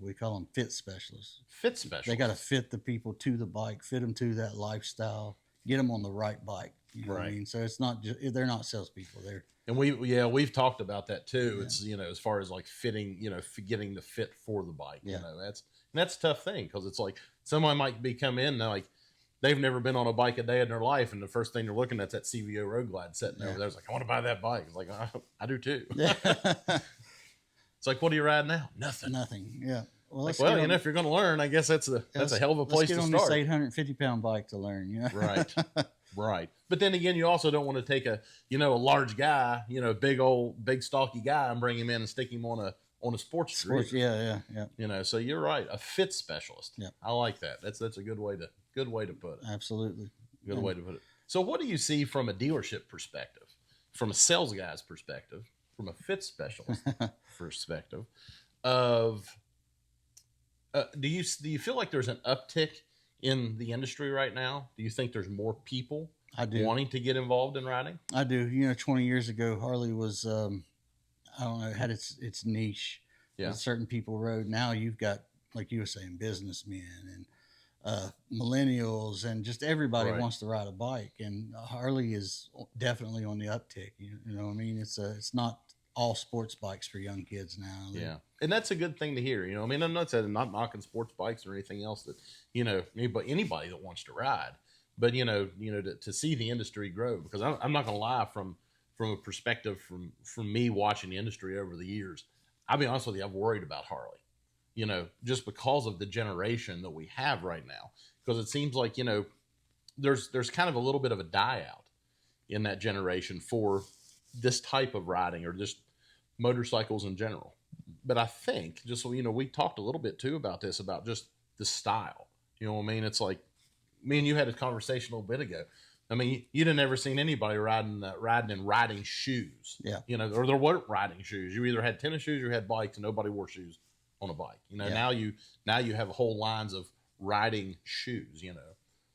We call them fit specialists. Fit special. They got to fit the people to the bike, fit them to that lifestyle, get them on the right bike. You know what I Right. mean? So it's not just, they're not salespeople. And we've talked about that too. It's, as far as like fitting, getting the fit for the bike, Yeah. that's a tough thing. Cause it's like someone might come in and they're like, they've never been on a bike a day in their life. And the first thing they're looking at is that CVO Road Glide sitting over there. It's like, I want to buy that bike. It's like, I do too. It's like, what are you riding now? Nothing. Nothing. Yeah. Well, If you're going to learn, I guess that's a hell of a place to Let's start. get on this 850-pound bike to learn. Right. Right. But then again, you also don't want to take a large guy, big stocky guy and bring him in and stick him on a sports street. Yeah. So you're right. A fit specialist. Yeah. I like that. That's a good way to put it. Absolutely. Good way to put it. So what do you see from a dealership perspective, from a sales guy's perspective, from a fit specialist perspective of, do you feel like there's an uptick in the industry right now? Do you think there's more people I do. wanting to get involved in riding? I do. 20 years ago, Harley was, I don't know, it had its niche. Yeah. That certain people rode. Now you've got, like you were saying, businessmen and millennials, and just everybody Right. wants to ride a bike. And Harley is definitely on the uptick. You know what I mean? It's not all sports bikes for young kids now. Yeah, and that's a good thing to hear. I mean, I'm not saying I'm not knocking sports bikes or anything else that anybody that wants to ride, but to see the industry grow, because I'm not gonna lie, from a perspective from me watching the industry over the years, I'll be honest with you, I've worried about Harley, just because of the generation that we have right now, because it seems like there's kind of a little bit of a die out in that generation for this type of riding or just motorcycles in general. But I think, just so we talked a little bit too about this, about just the style. You know what I mean? It's like me and you had a conversation a little bit ago. I mean, you'd have never seen anybody riding in riding shoes. Yeah. Or there weren't riding shoes. You either had tennis shoes or you had bikes, and nobody wore shoes on a bike. Yeah. Now you have whole lines of riding shoes.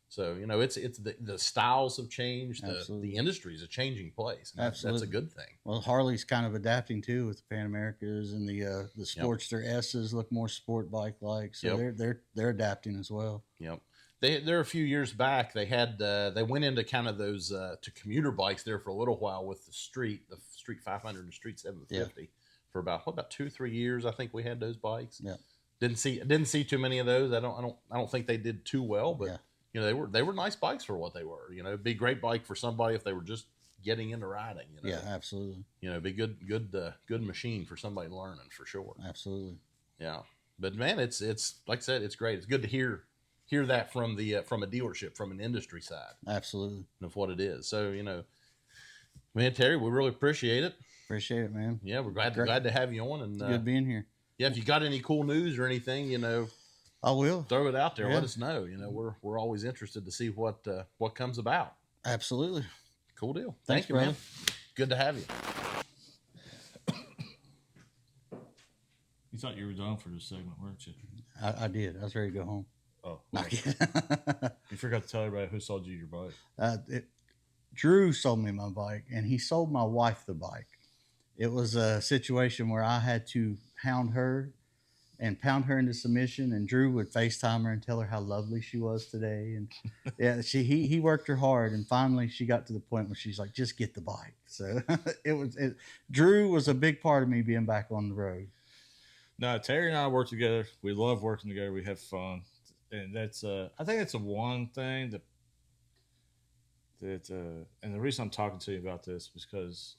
So it's the styles have changed. The industry is a changing place. And that's a good thing. Well, Harley's kind of adapting too with the Pan Americas, and the Sportster S's look more sport bike like. So they're adapting as well. Yep. There a few years back, they went into kind of those to commuter bikes there for a little while with the Street 500 and the Street 750 for about 2-3 years. I think we had those bikes. Yeah. Didn't see too many of those. I don't think they did too well, but they were nice bikes for what they were. It'd be a great bike for somebody if they were just getting into riding. Yeah, absolutely. It'd be good machine for somebody learning for sure. Absolutely. Yeah, but man, it's like I said, it's great. It's good to hear that from a dealership, from an industry side. Absolutely. Of what it is. So man, Terry, we really appreciate it. Appreciate it, man. Yeah, we're glad to have you on, and good being here. Yeah, if you got any cool news or anything, I will throw it out there. Yeah. Let us know. We're always interested to see what comes about. Absolutely. Cool deal. Thanks, Thank you, brother. man. Good to have you. You thought you were done for this segment, weren't you? I did. I was ready to go home. Oh, Not kidding. you forgot to tell everybody who sold you your bike. Drew sold me my bike, and he sold my wife the bike. It was a situation where I had to hound her and pound her into submission, and Drew would FaceTime her and tell her how lovely she was today. And yeah, he worked her hard, and finally she got to the point where she's like, just get the bike. So Drew was a big part of me being back on the road. No, Terry and I work together. We love working together. We have fun. And that's I think that's the one thing that and the reason I'm talking to you about this is because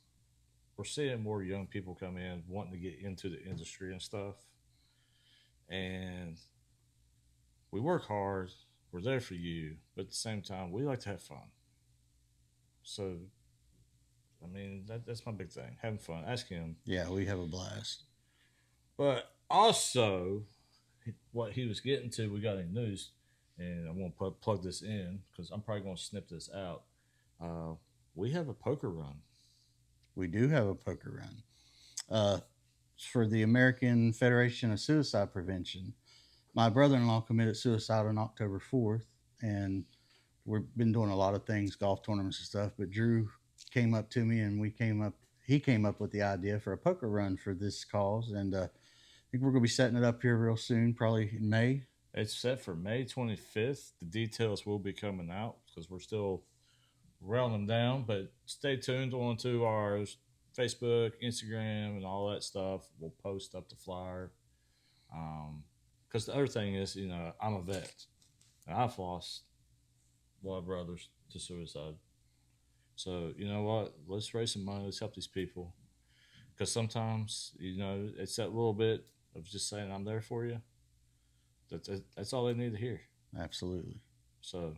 we're seeing more young people come in wanting to get into the industry and stuff. And we work hard. We're there for you, but at the same time, we like to have fun. So, I mean, that's my big thing, having fun. Ask him. Yeah, we have a blast. But also, what he was getting to, we got any news, and I'm going to plug this in because I'm probably going to snip this out. We have a poker run. We do have a poker run. For the American Federation of Suicide Prevention. My brother-in-law committed suicide on October 4th, and we've been doing a lot of things, golf tournaments and stuff, but Drew came up to me, and he came up with the idea for a poker run for this cause, and I think we're going to be setting it up here real soon, probably in May. It's set for May 25th. The details will be coming out because we're still rolling them down, but stay tuned on to our Facebook, Instagram, and all that stuff. We'll post up the flyer. Because the other thing is, I'm a vet. And I've lost a lot of brothers to suicide. So, you know what? Let's raise some money. Let's help these people. Because sometimes, it's that little bit of just saying, I'm there for you. That's all they need to hear. Absolutely. So,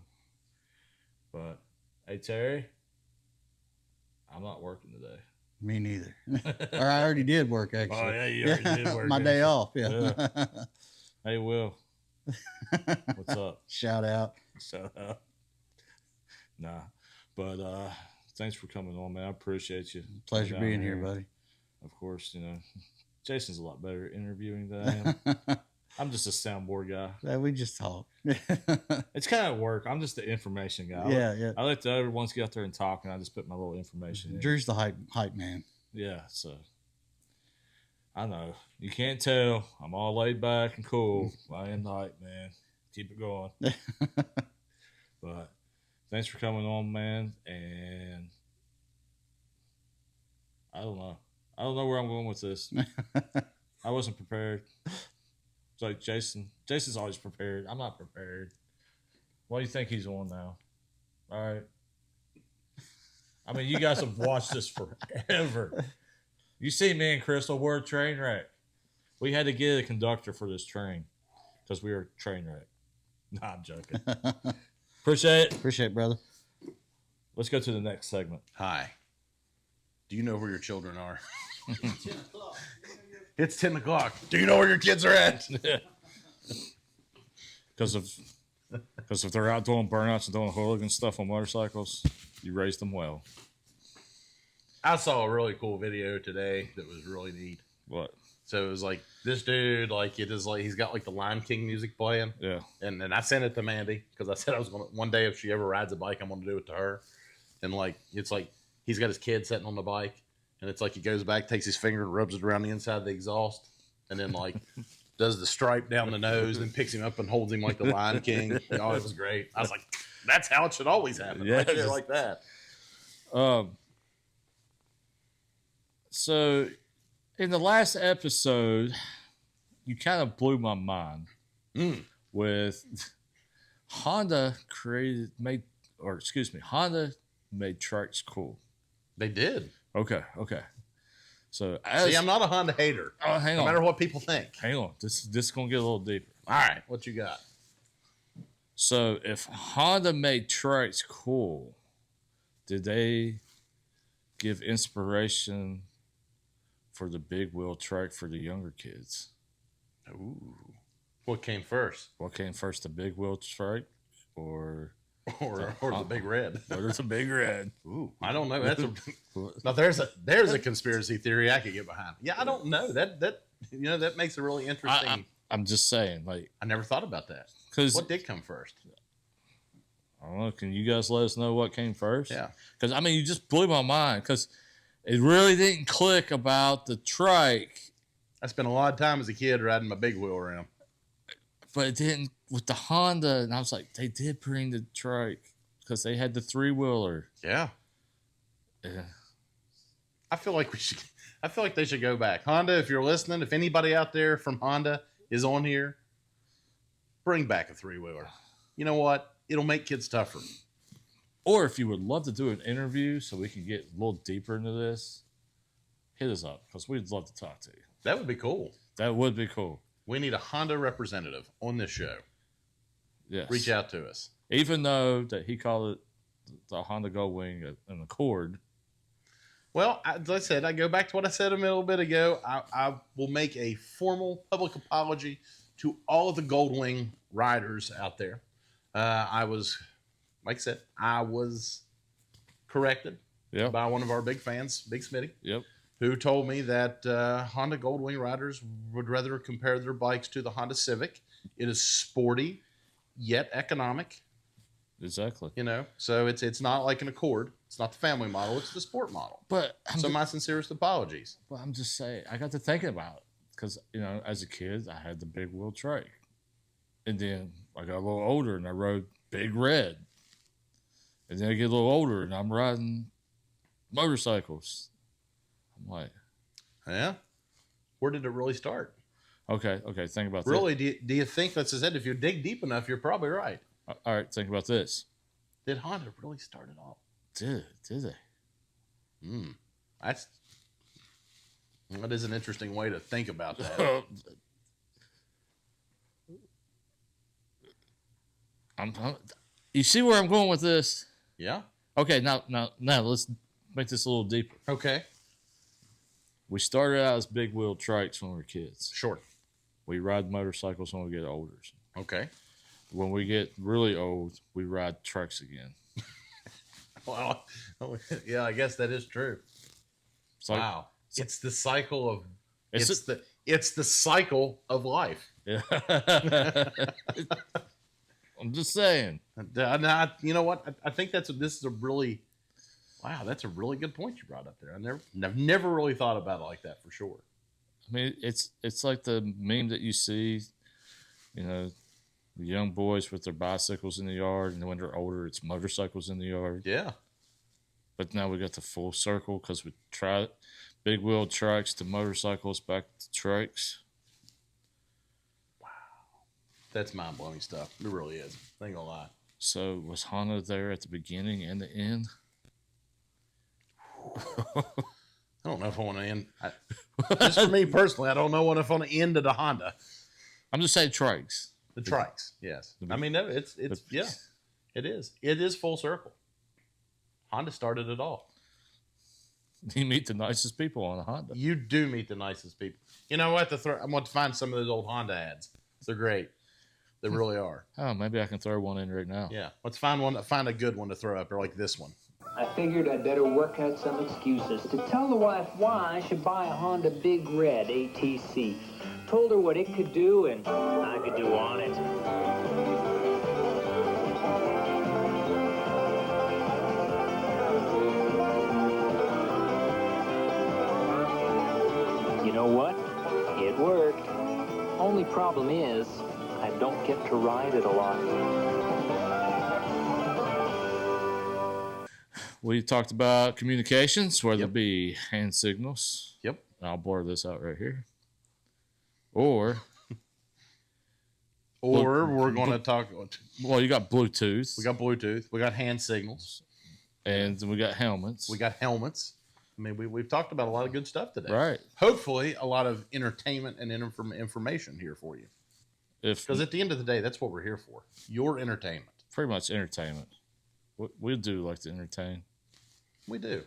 but, hey, Terry, I'm not working today. Me neither. Or I already did work, actually. Oh, yeah, you already did work. My day off, yeah. Hey, Will. What's up? Shout out. Nah. But thanks for coming on, man. I appreciate you. Pleasure being here, buddy. Of course, Jason's a lot better at interviewing than I am. I'm just a soundboard guy. Yeah, we just talk. It's kind of work. I'm just the information guy. Yeah. I let the other ones get out there and talk, and I just put my little information in. Drew's the hype man. Yeah, so I know you can't tell. I'm all laid back and cool. I am the hype man. Keep it going. But thanks for coming on, man. And I don't know where I'm going with this. I wasn't prepared. It's like Jason's always prepared. I'm not prepared. What do you think he's on now? All right. I mean, you guys have watched this forever. You see me and Crystal, we're a train wreck. We had to get a conductor for this train because we were a train wreck. Nah, I'm joking. Appreciate it. Appreciate it, brother. Let's go to the next segment. Hi. Do you know where your children are? It's 10 o'clock. Do you know where your kids are at? Because if they're out doing burnouts and doing hooligan stuff on motorcycles, you raised them well. I saw a really cool video today that was really neat. What? So it was like this dude, like it is like he's got like the Lion King music playing. Yeah. And I sent it to Mandy because I said I was gonna one day if she ever rides a bike, I'm gonna do it to her. And like it's like he's got his kid sitting on the bike, and it's like he goes back, takes his finger and rubs it around the inside of the exhaust, and then like does the stripe down the nose, and picks him up and holds him like the Lion King. Oh, it was great. I was like, that's how it should always happen. Yeah, Right there like that. So in the last episode, you kind of blew my mind with Honda Honda made trikes cool. They did. Okay. So See, I'm not a Honda hater. Oh, hang no on. matter what people think. Hang on. This is gonna get a little deeper. All right, what you got? So if Honda made trikes cool, did they give inspiration for the big wheel trike for the younger kids? Ooh. What came first? What came first, the big wheel trike or Or the big red? or the big red? Ooh, I don't know. That's now there's a conspiracy theory I could get behind. Yeah, I don't know. That that makes a really interesting. I'm just saying, like, I never thought about that. because What did come first? I don't know. Can you guys let us know what came first? Yeah. Because I mean, you just blew my mind because it really didn't click about the trike, I spent a lot of time as a kid riding my big wheel around. but it didn't with the Honda. And I was like, they did bring the trike because they had the 3-wheeler. Yeah. Yeah. I feel like they should go back. Honda, if you're listening, if anybody out there from Honda is on here, bring back a 3-wheeler. You know what? It'll make kids tougher. Or if you would love to do an interview so we can get a little deeper into this, hit us up because we'd love to talk to you. That would be cool. That would be cool. We need a Honda representative on this show. Yes. Reach out to us. Even though that he called it the Honda Goldwing an Accord. Well, as I said, I go back to what I said a little bit ago. I will make a formal public apology to all of the Goldwing riders out there. I was corrected by one of our big fans, Big Smitty, who told me that Honda Goldwing riders would rather compare their bikes to the Honda Civic. It is sporty, yet economic. Exactly. So it's not like an Accord. It's not the family model. It's the sport model. But my sincerest apologies. Well, I'm just saying, I got to thinking about it because, as a kid, I had the big wheel trike. And then I got a little older and I rode Big Red. And then I get a little older and I'm riding motorcycles. I'm like, yeah. Where did it really start? Okay. Think about really, do you think, that's said, if you dig deep enough, you're probably right. All right, think about this. Did Honda really start it off? Did they? That is an interesting way to think about that. You see where I'm going with this? Yeah. Okay, now let's make this a little deeper. Okay. We started out as big wheel trikes when we were kids. Sure. We ride motorcycles when we get older. Okay. When we get really old, we ride trucks again. Well, yeah, I guess that is true. Wow. It's the cycle of it's the cycle of life. Yeah. I'm just saying. You know what? I think this is a really, wow, that's a really good point you brought up there. I've never really thought about it like that for sure. I mean, it's like the meme that you see, you know, the young boys with their bicycles in the yard, and when they're older, it's motorcycles in the yard. Yeah. But now we got the full circle because we tried big wheel trikes to motorcycles back to trikes. That's mind blowing stuff. It really is. I ain't gonna lie. So was Honda there at the beginning and the end? I don't know if I want to end. Just for me personally, I don't know if I want to end at a Honda. I'm just saying trikes. The trikes, yes. I mean, it's yeah, it is. It is full circle. Honda started it all. You meet the nicest people on a Honda. You do meet the nicest people. You know what? I want to find some of those old Honda ads. They're great. They really are. Oh, maybe I can throw one in right now. Yeah. Let's find a good one to throw up, or like this one. I figured I'd better work out some excuses to tell the wife why I should buy a Honda Big Red ATC. Told her what it could do and I could do on it. You know what? It worked. Only problem is, I don't get to ride it a lot. We talked about communications, whether Yep. it be hand signals. Yep. I'll blur this out right here. Or we're going to talk. well, you got Bluetooth. We got Bluetooth. We got hand signals. And then we got helmets. We got helmets. I mean, we've talked about a lot of good stuff today. Right. Hopefully, a lot of entertainment and information here for you. Because at the end of the day, that's what we're here for. Your entertainment. Pretty much entertainment. We do like to entertain. We do.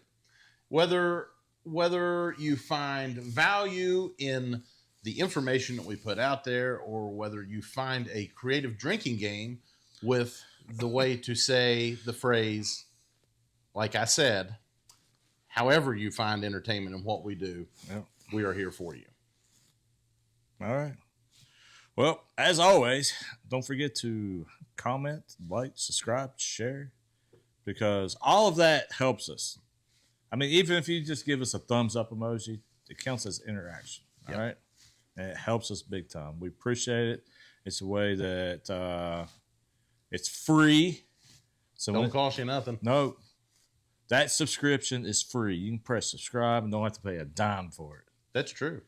Whether you find value in the information that we put out there, or whether you find a creative drinking game with the way to say the phrase, like I said, however you find entertainment in what we do, Yep. we are here for you. All right. Well, as always, don't forget to comment, like, subscribe, share, because all of that helps us. I mean, even if you just give us a thumbs up emoji, it counts as interaction. All Yep. right. And it helps us big time. We appreciate it. It's a way that it's free. So Don't cost you nothing. no, that subscription is free. You can press subscribe and don't have to pay a dime for it. That's true.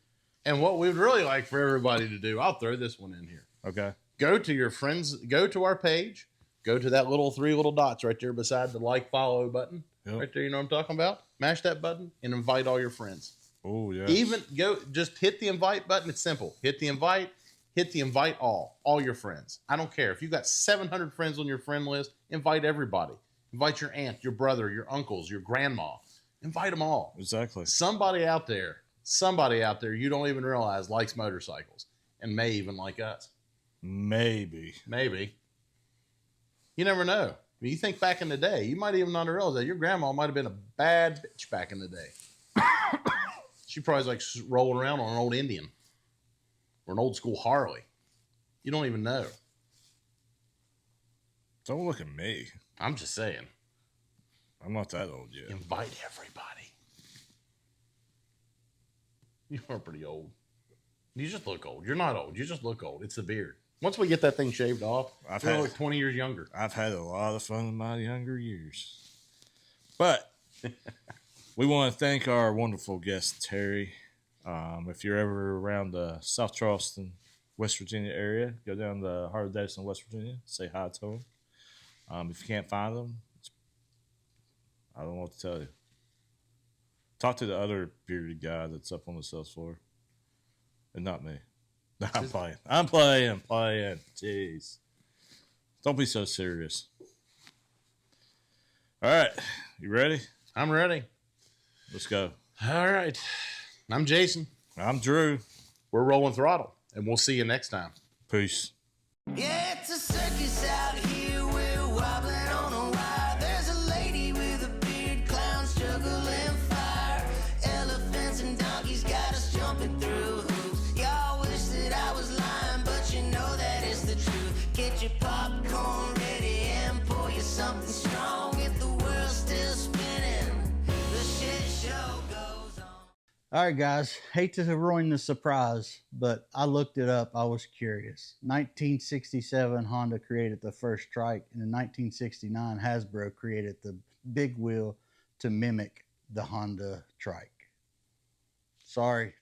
And what we'd really like for everybody to do, I'll throw this one in here. Okay. Go to your friends, go to our page, go to that three little dots right there beside the like, follow button. Yep. Right there, you know what I'm talking about? Mash that button and invite all your friends. Oh, yeah. Even just hit the invite button. It's simple. Hit the invite all your friends. I don't care. If you've got 700 friends on your friend list, invite everybody. Invite your aunt, your brother, your uncles, your grandma. Invite them all. Exactly. Somebody out there you don't even realize likes motorcycles and may even like us. Maybe. You never know. I mean, you think back in the day, you might even not realize that your grandma might have been a bad bitch back in the day. She probably was like rolling around on an old Indian or an old school Harley. You don't even know. Don't look at me. I'm just saying. I'm not that old yet. Invite everybody. You are pretty old. You just look old. You're not old. You just look old. It's the beard. Once we get that thing shaved off, I've you're had- like 20 years younger. I've had a lot of fun in my younger years. But we want to thank our wonderful guest, Terry. If you're ever around the South Charleston, West Virginia area, go down to Harley Davidson, West Virginia, say hi to him. If you can't find them, I don't know what to tell you. Talk to the other bearded guy that's up on the sales floor. And not me. No, I'm playing. Jeez. Don't be so serious. All right. You ready? I'm ready. Let's go. All right. I'm Jason. I'm Drew. We're Rollin Throttle, and we'll see you next time. Peace. Yeah, it's a circus out here. We're wobbling on a wire. There's a lady with a beard, clowns juggling fire. Elephants and donkeys got us jumping through hoops. Y'all wish that I was lying, but All right, guys. Hate to ruin the surprise, but I looked it up. I was curious. 1967, Honda created the first trike, and in 1969, Hasbro created the big wheel to mimic the Honda trike. Sorry,